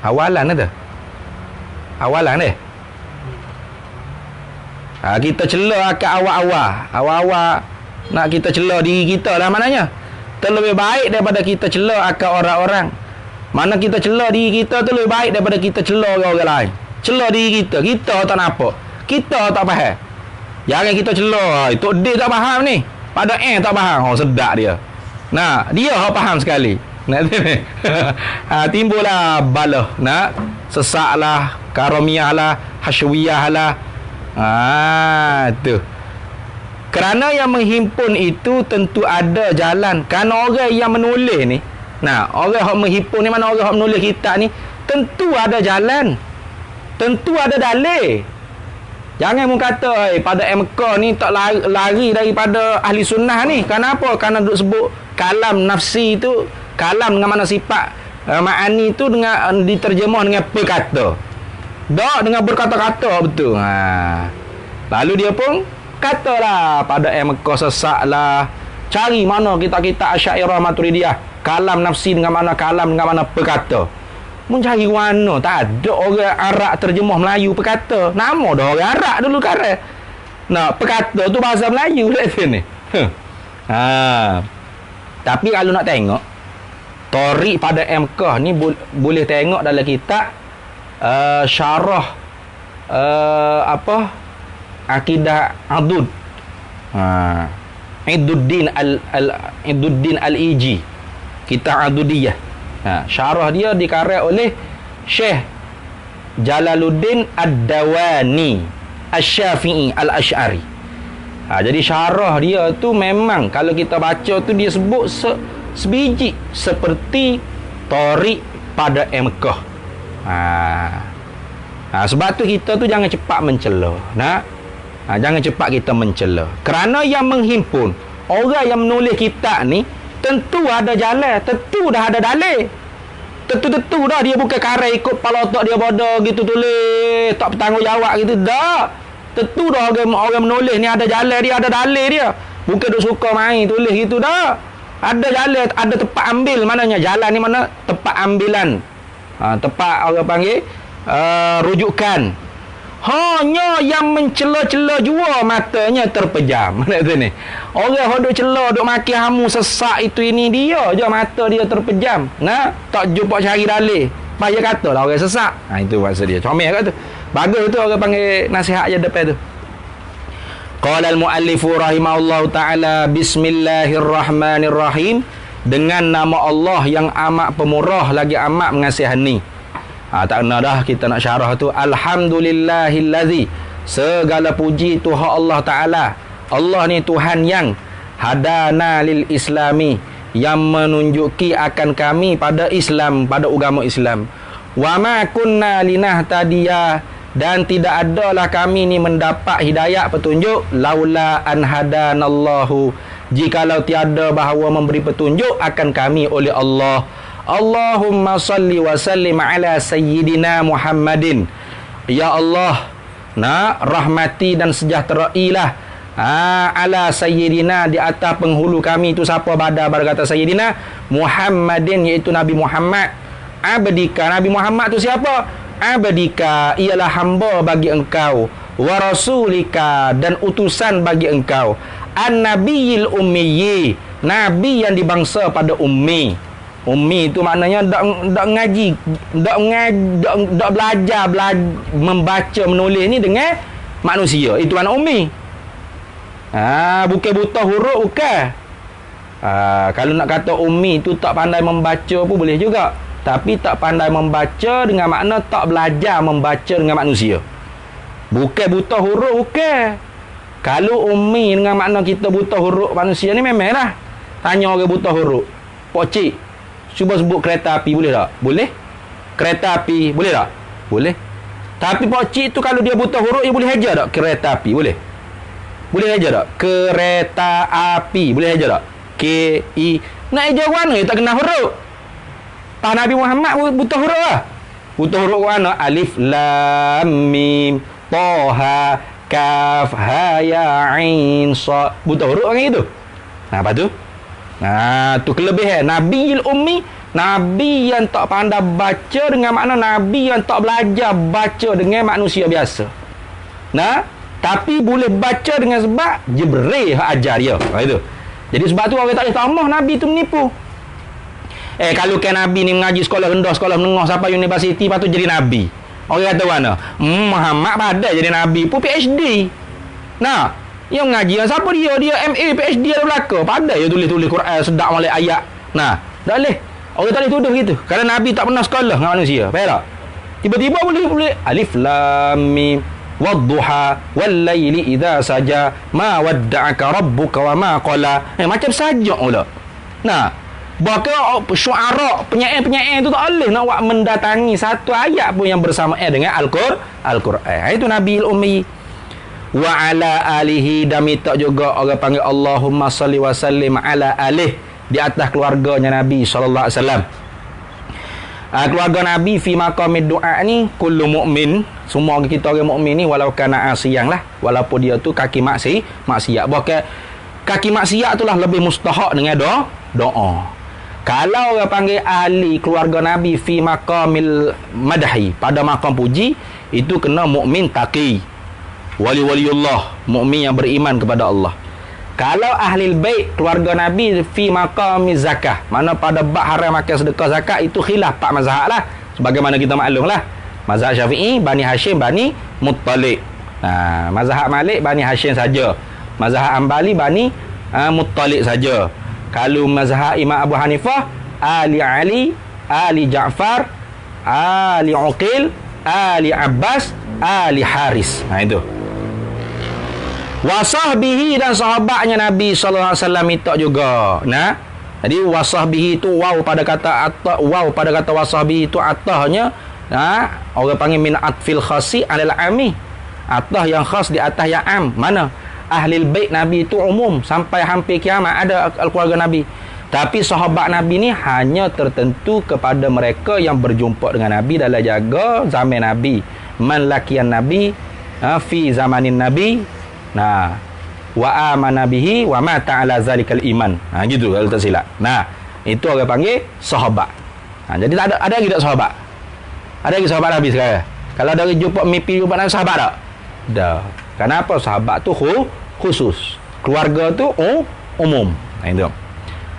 Awalan ada? Awalan deh. Kita cela akan awal-awal nak kita cela diri kita lah maknanya. Terlebih baik daripada kita cela akan orang-orang. Mana kita cela diri kita tu lebih baik daripada kita cela orang lain. Cela diri kita, kita tak nampak, kita tak faham. Jangan kita cela, Tok D tak faham ni, pada tak faham. Sedap dia. Nah, dia faham sekali. Timbullah balah, sesaklah, karamiahlah, hasyawiyahlah. Tu. Kerana yang menghimpun itu tentu ada jalan. Kerana orang yang menulis ni, orang yang menghimpun ni, mana orang yang menulis kitab ni, tentu ada jalan, tentu ada dalil. Jangan mu kata pada MK ni tak lari daripada ahli sunnah ni. Kenapa? Kerana duk sebut kalam nafsi itu, kalam dengan mana sifat ma'ani itu dengan diterjemah dengan perkata. Tak dengan berkata-kata betul. Lalu dia pun katalah pada MK sesaklah. Cari mana kita Asy'ariyah Maturidiyah, kalam nafsi dengan mana kalam dengan mana perkata. Mencari mana tak ada orang Arab terjemah Melayu perkata. Nama dah orang Arab dulu sekarang. Perkata tu bahasa Melayu kat sini. Tapi kalau nak tengok Tariq pada MK ni boleh tengok dalam kitab syarah Akidah Adud. Iduddin Al-Iji. Kitab Adudiyah. Syarah dia dikarang oleh Syekh Jalaluddin Ad-Dawani Asy-Syafi'i Al-Asy'ari. Jadi syarah dia tu memang kalau kita baca tu dia sebut sebiji seperti Tariq pada MK. Sebab tu kita tu jangan cepat mencela. Jangan cepat kita mencela. Kerana yang menghimpun, orang yang menulis kitab ni tentu ada jalan, tentu dah ada dalil. Tentu dah dia bukan karai ikut kepala otak dia bodoh gitu tulis, tak bertanggungjawab gitu dah. Tentu dah orang menulis ni ada jalan dia, ada dalil dia. Bukan duk suka main tulis gitu dah. Ada jalan, ada tempat ambil. Maknanya jalan ni mana tempat ambilan. Tempat orang panggil rujukan. Hanya yang mencela-cela jua matanya terpejam. Mana tu ni? Orang yang duk cela, duk maki hamu sesak itu ini, dia je mata dia terpejam. Tak jumpa cari dalil. Payah katalah orang sesak. Itu maksud dia. Comel kat tu. Bagus tu orang panggil nasihat je depan tu. Qala al-muallifu rahimahullahu ta'ala, bismillahirrahmanirrahim, dengan nama Allah yang amat pemurah lagi amat mengasihani. Tak kena dah kita nak syarah tu. Alhamdulillahillazi, segala puji Tuhan Allah Ta'ala. Allah ni Tuhan yang hadana lil islami, yang menunjuki akan kami pada Islam, pada agama Islam. Wa ma kunna linahtadiya, dan tidak adalah kami ni mendapat hidayah petunjuk laula an hadanallahu, jikalau tiada bahawa memberi petunjuk akan kami oleh Allah. Allahumma salli wa sallim ala sayyidina Muhammadin. Ya Allah, rahmati dan sejahterailah ala sayyidina, di atas penghulu kami itu siapa? Kata sayyidina Muhammadin, iaitu Nabi Muhammad. Abdika, Nabi Muhammad tu siapa? Abdika, ialah hamba bagi engkau. Wa rasulika, dan utusan bagi engkau. An-nabiyil ummiyyi, nabi yang dibangsa pada ummi. Ummi itu maknanya dak ngaji, dak belajar membaca menulis ni dengan manusia. Itu makna ummi. Bukan buta huruf, bukan. Kalau nak kata ummi itu tak pandai membaca pun boleh juga. Tapi tak pandai membaca dengan makna tak belajar membaca dengan manusia. Bukan buta huruf, bukan. Kalau ummi dengan makna kita buta huruf manusia ni memanglah. Tanya orang buta huruf. Pak cik, cuba sebut kereta api, boleh tak? Boleh. Kereta api, boleh tak? Boleh. Tapi pak cik tu kalau dia buta huruf, dia boleh hajar tak? Kereta api, boleh. Boleh hajar tak? Kereta api, boleh hajar tak? K-I. Nak hajar mana? Dia tak kena huruf. Pak Nabi Muhammad buta huruf lah. Buta huruf mana? Alif, Lam, Mim, Toha, Kaf, Ha, Ya, Ain, Sa. Buta huruf orang itu. Apa tu? Tu kelebihan Nabi Ummi, Nabi yang tak pandai baca dengan makna Nabi yang tak belajar baca dengan manusia biasa. Tapi boleh baca dengan sebab Jibril ajar dia. Itu. Jadi sebab tu orang tak boleh tamah Nabi tu menipu. Kalau kan Nabi ni mengaji sekolah rendah, sekolah menengah sampai universiti, lepas tu jadi Nabi. Orang kata mana? Muhammad pada jadi Nabi pun PhD. Yang mengaji siapa dia? Dia MA, PhD ada belaka. Pandai dia tulis-tulis Quran, sedap malai ayat. Tak boleh. Orang tak boleh tuduh gitu. Kerana Nabi tak pernah sekolah dengan manusia. Faham tak? Tiba-tiba boleh. Alif Lam Mim wadduha wallaili idza saja ma wadda'aka rabbuka wa ma qala. Macam sajak pula. Bahkan syuara, penyair-penyair tu tak boleh nak buat mendatangi satu ayat pun yang bersamaan dengan Al-Quran. Itu Nabi Ummi. Wa ala alihi, dan minta juga orang panggil Allahumma salli wa sallim ala alih, di atas keluarganya Nabi sallallahu alaihi wasallam. Keluarga Nabi fi maqamid doa ni kullu mukmin, semua kita orang mukmin ni walau kana asiyang lah, walaupun dia tu kaki maksiat. Bahkan kaki maksiat itulah lebih mustahak dengan doa. Kalau orang panggil ahli keluarga Nabi fi maqamil madhi, pada maqam puji, itu kena mukmin taqi, wali-waliullah, mukmin yang beriman kepada Allah. Kalau ahli bait keluarga Nabi fi maqami zakah, mana pada bab haram makan sedekah zakat, itu khilaf pak mazhab lah. Sebagaimana kita maklum lah, mazhab Syafi'i Bani Hashim Bani Muttalib. Mazhab Malik Bani Hashim saja. Mazhab Ambali Bani Muttalib saja. Kalau mazhab Imam Abu Hanifah Ali Ali, Ali Ja'far, Ali Uqil, Ali Abbas, Ali Haris. Itu. Wasahbihi, dan sahabatnya Nabi sallallahu alaihi wasallam minta juga. Jadi wasahbihi itu waw pada kata wasahbihi itu atahnya orang panggil min atfil khasi alal ami. Atah yang khas di atas yang am. Mana? Ahlil bait Nabi itu umum sampai hampir kiamat ada keluarga Nabi. Tapi sahabat Nabi ni hanya tertentu kepada mereka yang berjumpa dengan Nabi dalam jaga zaman Nabi. Man laqiyan Nabi fi zamanin Nabi, wa amana bihi wa mata ala zalikal iman. Gitu kalau tak silap. Itu orang panggil sahabat. Jadi ada lagi tak sahabat? Ada lagi sahabat Nabi sekarang? Kalau ada jumpa mimpi jumpa Nabi, sahabat tak? Dah. Kenapa? Sahabat tu khusus. Keluarga tu umum. Itu.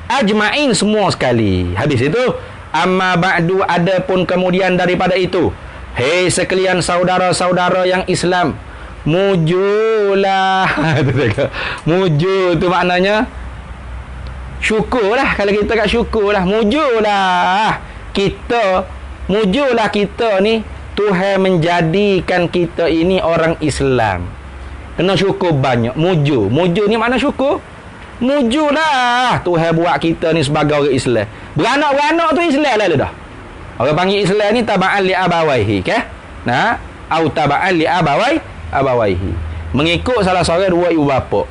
Ajma'in, semua sekali. Habis itu, amma ba'du, adapun kemudian daripada itu, hei sekalian saudara-saudara yang Islam, mujulah. Muju tu maknanya syukurlah. Kalau kita kat syukurlah, mujulah kita ni, Tuhan menjadikan kita ini orang Islam. Kena syukur banyak. Muju ni makna syukur. Mujulah Tuhan buat kita ni sebagai orang Islam. Beranak-beranak tu Islam lah dah. Orang panggil Islam ni taba'an li abawaihi, au taba'an li abawaihi. Mengikut salah seorang dua ibu bapa.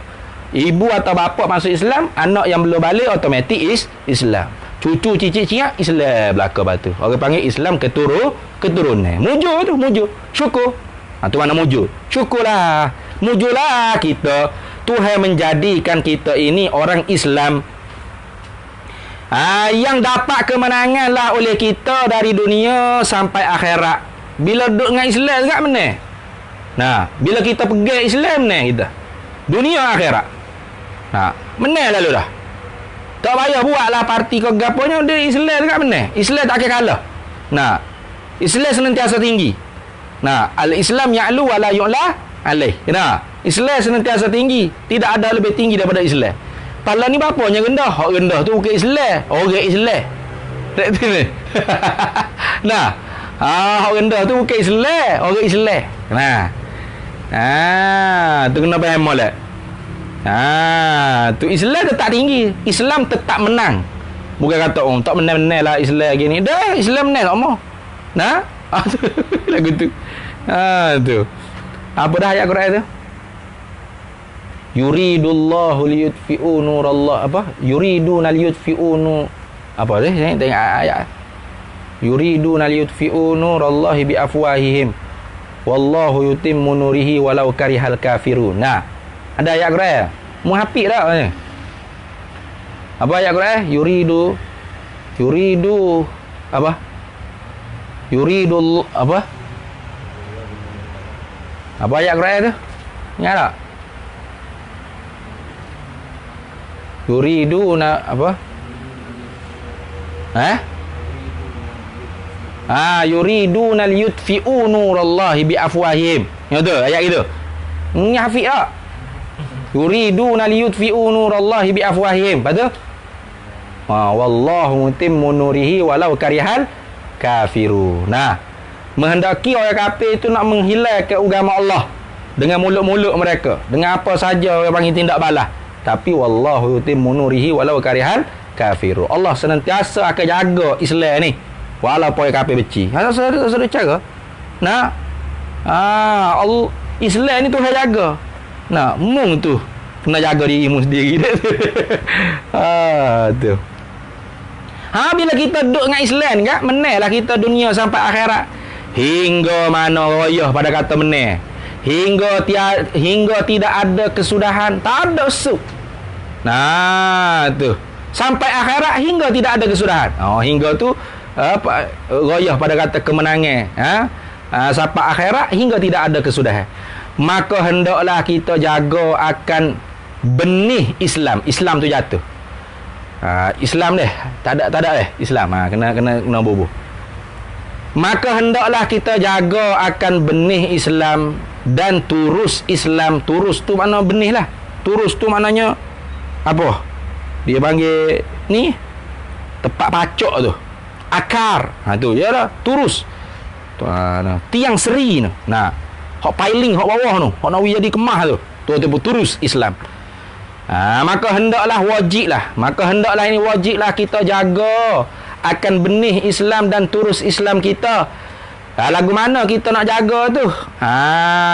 Ibu atau bapa masuk Islam, anak yang belum balik automatik Islam. Cucu cicit-cicit Islam belaka batu. Orang panggil Islam keturunan. Muju. Syukur. Tu mana muju? Syukurlah. Mujulah kita. Tuhan menjadikan kita ini orang Islam. Yang dapat kemenangan lah oleh kita dari dunia sampai akhirat. Bila duduk dengan Islam kat mana? Bila kita pegang Islam ni kita. Dunia akhirat. Mana lalu dah? Tak payah buatlah parti ke gaponya, dia Islam dekat mana? Islam tak akan kalah. Nah, Islam senantiasa tinggi. Nah, al-Islam ya'lu wa la yu'la alaih. Nah, Islam senantiasa tinggi, tidak ada lebih tinggi daripada Islam. Pala ni bapanya rendah, hak rendah tu bukan Islam, orang Islam. Tak tu ni. Nah, hak rendah tu bukan Islam, orang Islam. Nah. Tu kena faham molek. Tu Islam tetap tinggi, Islam tetap menang. Bukan kata tak menang-menang lah Islam gini. Dah Islam menang tak mau. Nah, lagu tu. Tu. Apa dah ayat Quran tu? Yuridullahu liyutfi'u nurallah apa? Yuriduna liyutfi'u apa dia? Saya tengok ayat. Yuriduna liyutfi'u nurallahi biafwahihim. Wallahu yutimmu nurihi walau karihal kafirun. Nah, ada ayat Quran. Mu hafid tak ni? Apa ayat Quran? Yuridu apa? Yuridul apa? Apa ayat Quran tu? Ingat tak? Yuriduna apa? Yuriduna liyutfi'u nurallahi biafwahihim. Ya tu ayat itu. Ni hafid tak? Yuriduna liyutfi'u nurallahi biafwahihim. Betul? Wallahu mutimmu nurihi walau karihal kafiru. Nah, menghendaki orang kafir itu nak menghilangkan agama Allah dengan mulut-mulut mereka, dengan apa saja orang panggil tindak balas. Tapi wallahu yutimmu nurihi walau karihal kafiru. Allah senantiasa akan jaga Islam ni walaupun orang kafir benci. Ada saudara cara. Nah, Allah Islam ni Tuhan jaga. Nah, mung tu kena jaga dirimu sendiri. Tu. Bila kita duduk dengan Islam kan, menanglah kita dunia sampai akhirat. Hingga mana royah pada kata menang. Hingga tidak ada kesudahan, tak ada usuk. Nah, tu. Sampai akhirat hingga tidak ada kesudahan. Hingga tu royah pada kata kemenangan. Sampai akhirat hingga tidak ada kesudahan. Maka hendaklah kita jaga akan benih Islam. Islam tu jatuh. Islam deh, tak ada Islam. Kena bubuh. Maka hendaklah kita jaga akan benih Islam dan turus Islam. Turus tu makna benih lah. Turus tu maknanya apa? Dia panggil ni tempat pacok tu. Akar. Tu ya lah, turus. Tiang seri tu. Nah, hok piling hok bawah tu. Hok nak jadi kemah tu. Tu turus Islam. Maka hendaklah kita jaga akan benih Islam dan turus Islam kita. Lagu mana kita nak jaga tu?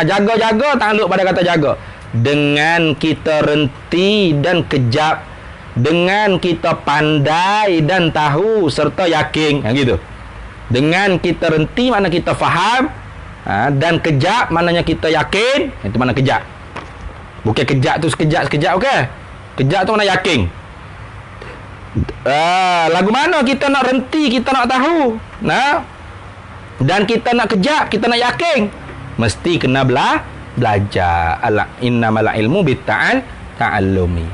Jaga tak lupa pada kata jaga. Dengan kita renti dan kejap, dengan kita pandai dan tahu serta yakin, gitu. Dengan kita renti makna kita faham, dan kejap maknanya kita yakin. Itu mana kejap. Bukan kejap tu sekejap, okey. Kejap tu mana yakin. Lagu mana kita nak renti, kita nak tahu. Nah. Dan kita nak kejap, kita nak yakin. Mesti kena belajar. Innamal ilmu bitta'allumi.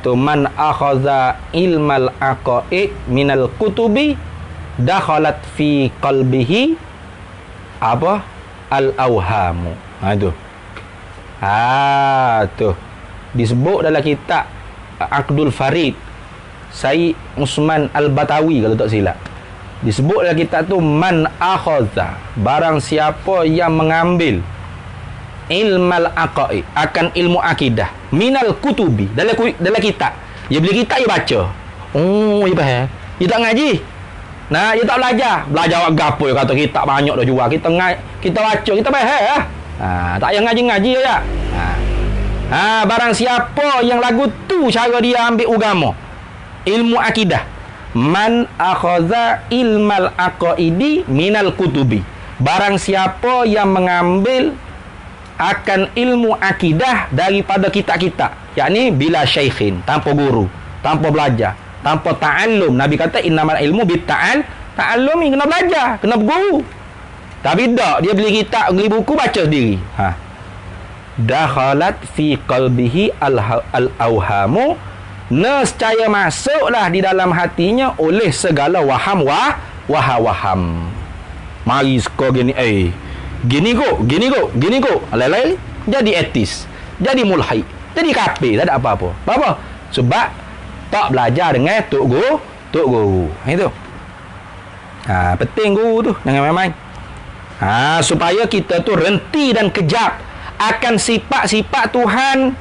Tu man akhadha ilmal aqaid minal kutubi dakhalat fi qalbihi apa? Al-awhamu. Tu. Tu disebut dalam kitab Aqdul Farid Sayyid Usman Al-Batawi kalau tak silap. Disebut dalam kitab tu man akhadha, barang siapa yang mengambil ilmal aqaid, akan ilmu akidah minal kutubi, dalam kitab. Dia beli kitab dia baca. Dia faham. Dia tak ngaji. Nah, dia tak belajar gapo dia kata kitab banyak dah jual. Kita baca, kita faham. Tak payah ngaji je. Barang siapa yang lagu tu cara dia ambil agama, ilmu akidah. Man akhadha ilmal aqaidi minal kutubi. Barang siapa yang mengambil akan ilmu akidah daripada kitab-kitab, yakni bila syaikhin, tanpa guru, tanpa belajar, tanpa ta'allum. Nabi kata innamal ilmu bitta'allumi, kena belajar, kena berguru. Tapi tak, dia beli kitab, beli buku, baca sendiri. Dakhalat fi qalbihi al-awhamu, nescaya masuklah di dalam hatinya oleh segala waham. Mari skor gini, gini kok, lain-lain jadi etis, jadi mulhid, jadi kafir, tak ada apa-apa. Apa? Sebab tak belajar dengan tok guru. Itu. Penting guru tu, jangan main-main. Supaya kita tu renti dan kejap akan sifat-sifat Tuhan,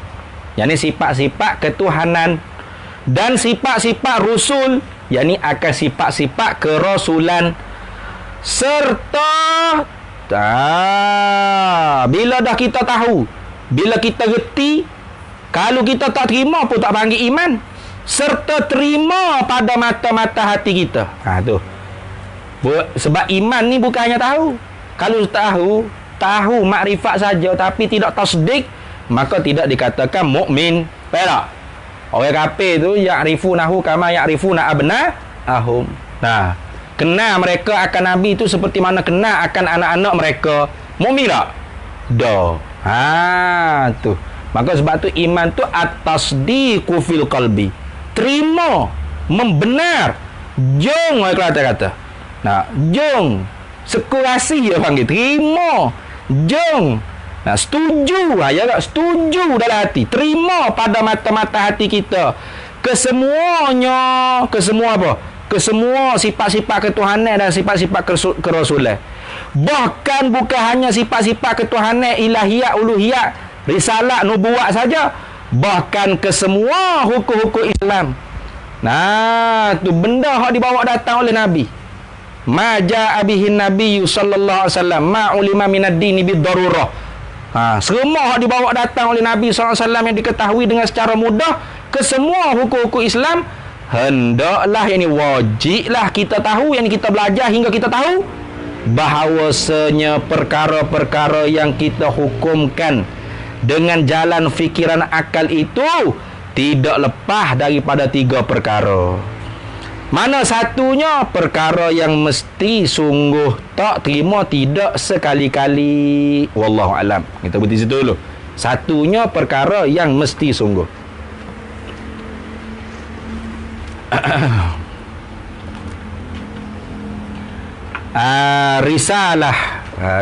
yakni sifat-sifat ketuhanan, dan sifat-sifat Rasul, yakni akan sifat-sifat kerasulan, serta bila dah kita tahu, bila kita reti, kalau kita tak terima pun tak panggil iman, serta terima pada mata-mata hati kita. Tu. Sebab iman ni bukan hanya tahu. Kalau tahu makrifat saja tapi tidak tasdik, maka tidak dikatakan mukmin. Faham tak? Orang kafir tu ya'rifunahu kama ya'rifuna abna'ahum. Kenal mereka akan Nabi itu seperti mana kenal akan anak-anak mereka. Mukmin tak? Dah. Tu. Maka sebab tu iman tu at-tasdiqu fil qalbi. Terima, membenar. Jong orang Kelantan kata. Jong. Sekurasi dia panggil. Terima. Jong. Setuju. Setuju dalam hati. Terima pada mata-mata hati kita. Kesemuanya. Kesemua apa? Kesemua sifat-sifat ketuhanan dan sifat-sifat kerasulan. Bahkan bukan hanya sifat-sifat ketuhanan, ilahiyat, uluhiyat, risalah, nubuat saja. Bahkan kesemua hukum-hukum Islam. Tu benda yang dibawa datang oleh Nabi. Ma ja'a bihin nabiyyu sallallahu alaihi wasallam ma ulima minad dini bid-darurah. Semua yang dibawa datang oleh Nabi sallallahu alaihi wasallam yang diketahui dengan secara mudah, kesemua hukum-hukum Islam hendaklah, yang ini wajiblah kita tahu, yang kita belajar hingga kita tahu bahawasanya perkara-perkara yang kita hukumkan dengan jalan fikiran akal itu tidak lepas daripada 3 perkara. Mana satunya? Perkara yang mesti sungguh tak terima tidak sekali-kali. Wallahu alam. Kita berhenti situ dulu. Satunya perkara yang mesti sungguh.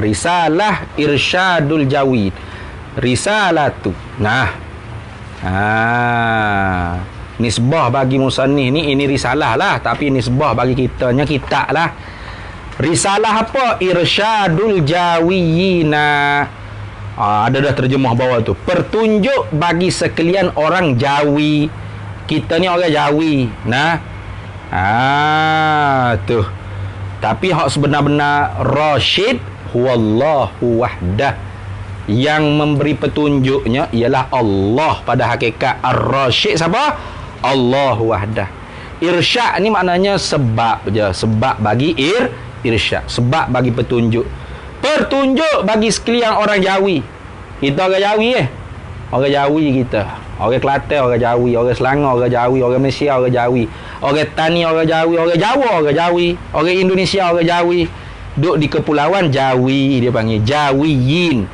Risalah Irsyadul Jawid. Risalah tu. Nisbah bagi musannif ni, ini risalah lah, tapi nisbah bagi kitanya kitab lah. Risalah apa? Irsyadul Jawiyina. Ada dah terjemah bawah tu. Pertunjuk bagi sekalian orang Jawi. Kita ni orang Jawi. Tu. Tapi hak sebenar-benar Rasyid huwallahu wahdah. Yang memberi petunjuknya ialah Allah pada hakikat. Ar-Rasyid siapa? Allahu wahdah. Irsyad ni maknanya sebab je. Sebab bagi irsyad. Sebab bagi petunjuk. Petunjuk bagi sekalian orang Jawi. Kita orang Jawi Orang Jawi kita. Orang Kelantan orang Jawi, orang Selangor orang Jawi, orang Malaysia orang Jawi, orang Tani orang Jawi, orang Jawa orang Jawi, orang Indonesia orang Jawi. Duduk di kepulauan Jawi, dia panggil Jawiyin.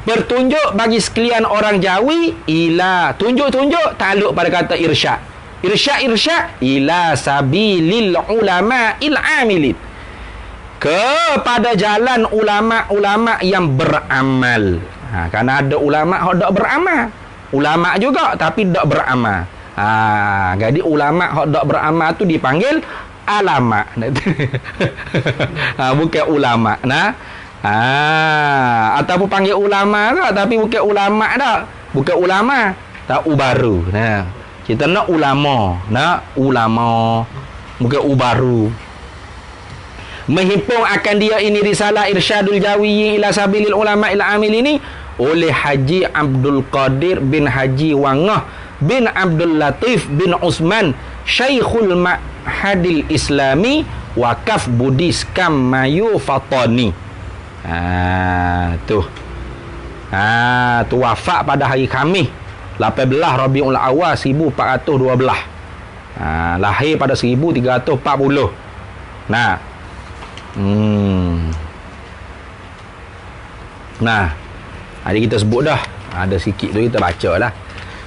Bertunjuk bagi sekalian orang Jawi ila, tunjuk-tunjuk takluk pada kata irsyad. Irsyad ila sabilil ulama'il amilin, kepada jalan ulama-ulama yang beramal. Kerana ada ulama yang tak beramal, ulama juga tapi tak beramal. Jadi ulama yang tak beramal tu dipanggil alama. Bukan ulama. Ataupun panggil ulama tak, tapi bukan ulama dah. Bukan ulama, tak ubaru. Kita nak ulama, bukan ubaru. Menghimpun akan dia ini risalah Irsyadul Jawiyyi ila sabilil ulama il amil ini oleh Haji Abdul Qadir bin Haji Wangah bin Abdul Latif bin Usman Syekhul Ma'hadil Islami Wakaf Budis Kamayu Fatani. Tu wafat pada hari Khamis 18 Rabiul Awal 1412. Lahir pada 1340. Hari kita sebut dah. Ada sikit tu kita baca lah.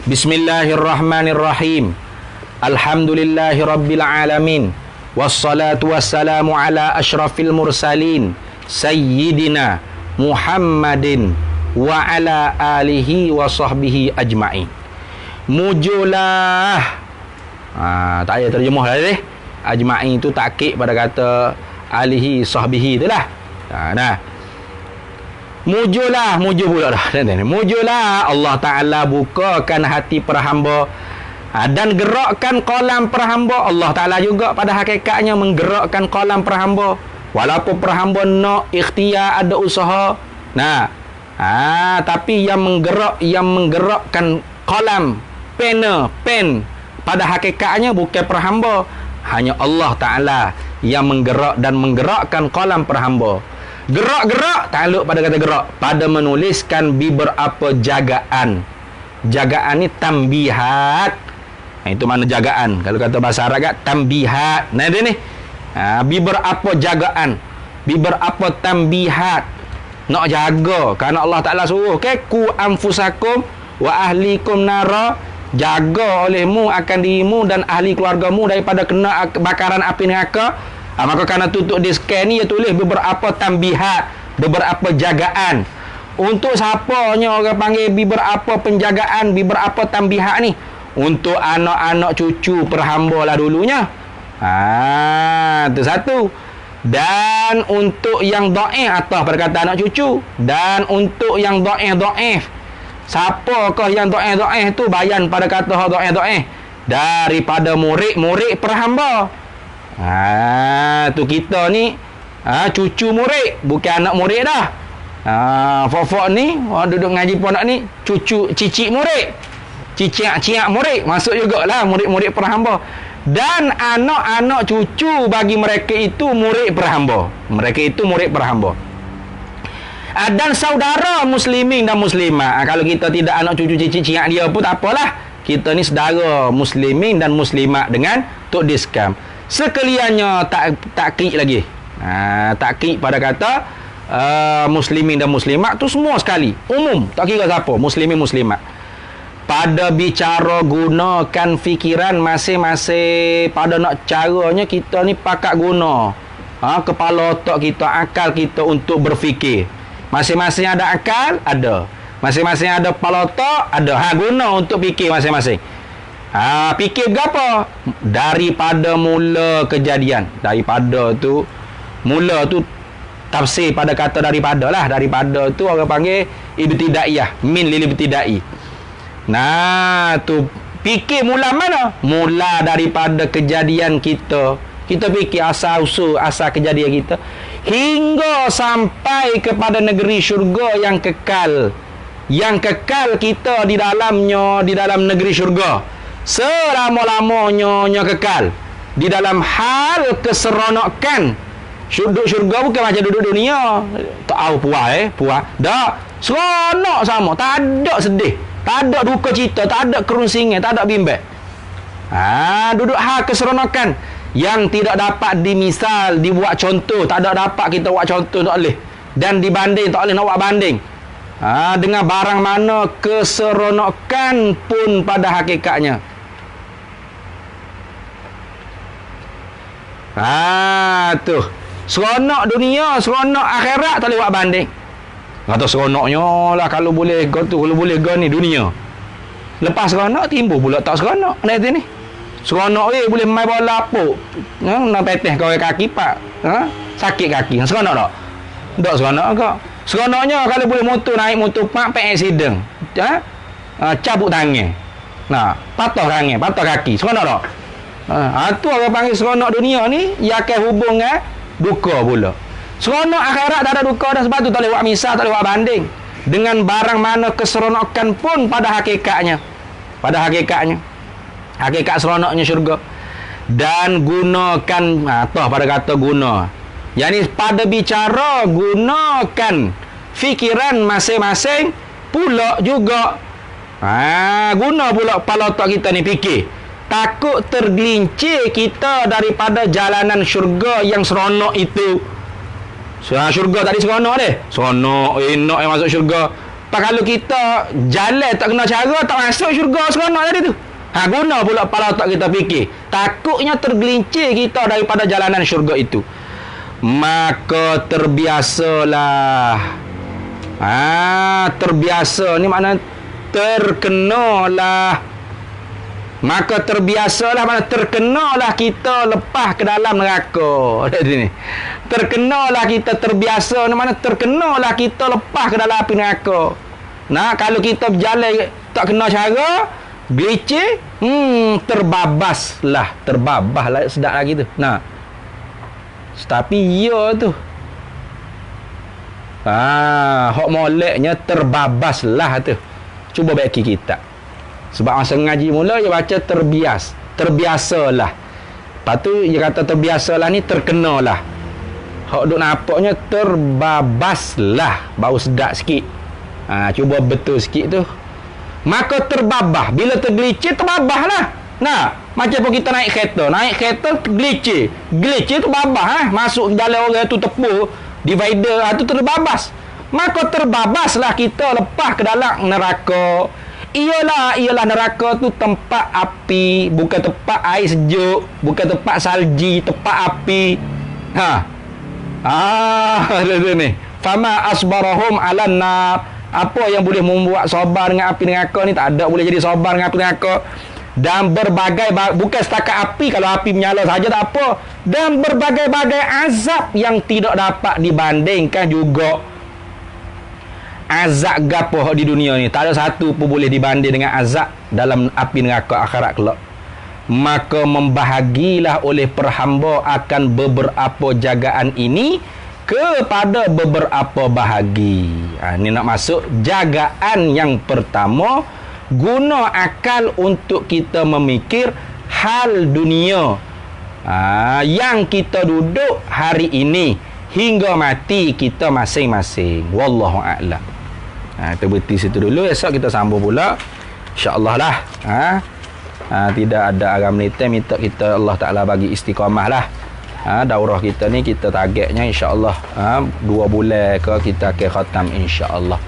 Bismillahirrahmanirrahim. Alhamdulillahirabbil alamin. Wassalatu wassalamu ala asyrafil mursalin sayyidina Muhammadin wa ala alihi wa sahbihi ajma'in. Mujulah. Tak payah terjemah dah deh. Ajma'in tu takkid pada kata alihi sahbihi itulah. Nah. Mujulah, muju pula dah. Mujulah Allah Ta'ala bukakan hati para hamba dan gerakkan kolam para hamba. Allah Ta'ala juga pada hakikatnya menggerakkan kolam para hamba. Walaupun para hamba nak ikhtiar, ada usaha. Nah, tapi yang menggerakkan kolam pen pada hakikatnya bukan para hamba. Hanya Allah Ta'ala yang menggerak dan menggerakkan kolam para hamba. Gerak-gerak, takluk pada kata gerak, pada menuliskan beberapa jagaan. Jagaan ni tambihat. Itu mana jagaan? Kalau kata bahasa Arab kan tambihat. Nah dia ni. Beberapa jagaan, beberapa tambihat. Nak jaga kerana Allah Taala suruh, ku anfusakum wa ahlikum nara, jaga olehmu akan dirimu dan ahli keluargamu daripada kena bakaran api neraka. Maka kerana tutup di scan ni, dia tulis beberapa tambihat, beberapa jagaan. Untuk siapanya orang panggil beberapa penjagaan, beberapa tambihat ni? Untuk anak-anak cucu perhamba lah dulunya. Itu satu. Dan untuk yang dhaif, atas perkataan anak cucu. Dan untuk yang dhaif. Siapakah yang dhaif tu? Bayan pada kata dhaif. Daripada murid-murid perhamba. Tu kita ni cucu murid, bukan anak murid dah. Fofok ni duduk ngaji pondok ni cucu cicit murid, cicak-ciak murid, masuk jugalah murid-murid perhamba. Dan anak-anak cucu bagi mereka itu murid perhamba. Mereka itu murid perhamba. Dan saudara muslimin dan muslimat. Kalau kita tidak anak cucu cicit-ciak dia pun tak apalah. Kita ni saudara muslimin dan muslimat dengan Tok Diskam. Sekaliannya takkid lagi. Takkid pada kata muslimin dan muslimat tu semua sekali, umum, tak kira siapa, muslimin muslimat. Pada bicara gunakan fikiran masing-masing, pada nak caranya kita ni pakat guna kepala otak kita, akal kita untuk berfikir. Masing-masing ada akal, ada. Masing-masing ada kepala otak, ada. Guna untuk fikir masing-masing. Fikir berapa? Daripada mula kejadian. Daripada tu, mula tu tafsir pada kata daripada lah. Daripada tu orang panggil ibtidaiyah, min lil ibtidai. Tu fikir mula mana? Mula daripada kejadian kita. Kita fikir asal usul, asal kejadian kita, hingga sampai kepada negeri syurga yang kekal. Yang kekal kita di dalamnya, di dalam negeri syurga selama-lamanya kekal di dalam hal keseronokan. Duduk syurga bukan macam duduk dunia. Tak tahu puas dah, seronok sama, tak ada sedih, tak ada duka cita, tak ada kerunsingan, tak ada bimbang. Duduk hal keseronokan yang tidak dapat dimisal, dibuat contoh. Tak ada dapat kita buat contoh, tak boleh. Dan dibanding, tak boleh nak buat banding dengan barang mana keseronokan pun pada hakikatnya. Tu seronok dunia, seronok akhirat, tak boleh buat banding. Kata seronoknya lah kalau boleh kalau boleh ni dunia. Lepas seronok timbul pula tak seronok nanti ni. Seronok boleh main bola apuk. Nak peteh kau kaki pak. Sakit kaki. Seronok tak? Tak seronok kau. Seronoknya kalau boleh motor, naik motor pak accident. Cabut tangan. Patah tangan, patah kaki. Seronok tak? Tu orang panggil seronok dunia ni, ia akan hubung duka pula. Seronok akhirat tak ada duka, dan sebab tu tak boleh buat misal, tak boleh buat banding dengan barang mana keseronokan pun pada hakikatnya. Pada hakikatnya, hakikat seronoknya syurga. Dan gunakan pada kata guna, yakni pada bicara gunakan fikiran masing-masing pula juga. Guna pula kepala otak kita ni fikir. Takut tergelincir kita daripada jalanan syurga yang seronok itu. Syurga tadi seronok deh. Seronok, enak yang masuk syurga. Kalau kita jalan tak kena cara, tak masuk syurga seronok tadi tu. Guna pula kepala otak kita fikir. Takutnya tergelincir kita daripada jalanan syurga itu. Maka terbiasalah. Terbiasa ni makna terkenalah. Maka terbiasalah, makna terkenalah kita lepas ke dalam neraka. Ni. Terkenalah kita terbiasa ni makna terkenalah kita lepas ke dalam api neraka. Nah, kalau kita berjalan tak kena cara, gelicir, terbabaslah sedap lagi tu. Nah. Tapi ya tu. Hak moleknya terbabaslah tu. Cuba baiki kita. Sebab masa ngaji mula dia baca terbiasalah. Lepas tu dia kata terbiasalah ni terkenalah. Hak duk nampaknya terbabaslah, bau sedap sikit. Cuba betul sikit tu. Maka terbabah. Bila tergelicir, terbabahlah. Nah, macam pun kita naik kereta tergelicir. Gelicir tu babah. Masuk jalan orang tu tepuk divider, tu terbabas. Maka terbabaslah kita lepas ke dalam neraka. Ialah neraka tu tempat api, bukan tempat air sejuk, bukan tempat salji, tempat api. Ni. Fama asbarahum 'alan nar. Apa yang boleh membuat sabar dengan api neraka ni? Tak ada boleh jadi sabar dengan api neraka. Dan berbagai, bukan setakat api, kalau api menyala saja tak apa. Dan berbagai-bagai azab yang tidak dapat dibandingkan juga. Azab gapo di dunia ni, tak ada satu pun boleh dibanding dengan azab dalam api neraka akhirat kelak. Maka membahagilah oleh perhamba akan beberapa jagaan ini kepada beberapa bahagi. Ini nak masuk jagaan yang pertama, guna akal untuk kita memikir hal dunia yang kita duduk hari ini hingga mati kita masing-masing. Wallahu a'lam. Kita berhenti situ dulu. Esok kita sambung pula, insya-Allah lah. Tidak ada aram nita, minta kita Allah Ta'ala bagi istiqamah lah. Daurah kita ni kita targetnya insya-Allah 2 bulan ke kita akan khatam insya-Allah.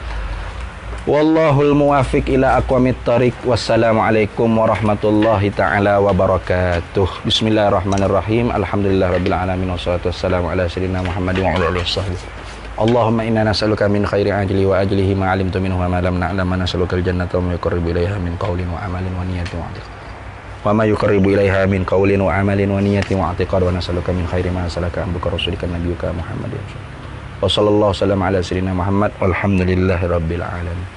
Wallahul muwafiq ila aqwamit thariq. Wassalamualaikum warahmatullahi taala wabarakatuh. Bismillahirrahmanirrahim. Alhamdulillahirabbil alamin wassalatu wassalamu ala sayyidina Muhammadin wa ala alihi washabbihi. Allahumma inna nas'aluka min khairi ajli wa ajlihi ma 'alimtu minhu wa ma lam na'lam, wa nas'aluka al-jannata wa ma yuqarribu ilaiha min qawlin wa amalin wa niyatin wa i'tiqad. Wa ma yuqarribu ilaiha min qawlin wa amalin wa niyatin wa i'tiqad, wa nas'aluka min khairi ma salaka amruka rasulika nabiyyuka Muhammadin. Wa sallallahu wasallam ala sayyidina Muhammad walhamdulillahi rabbil alamin.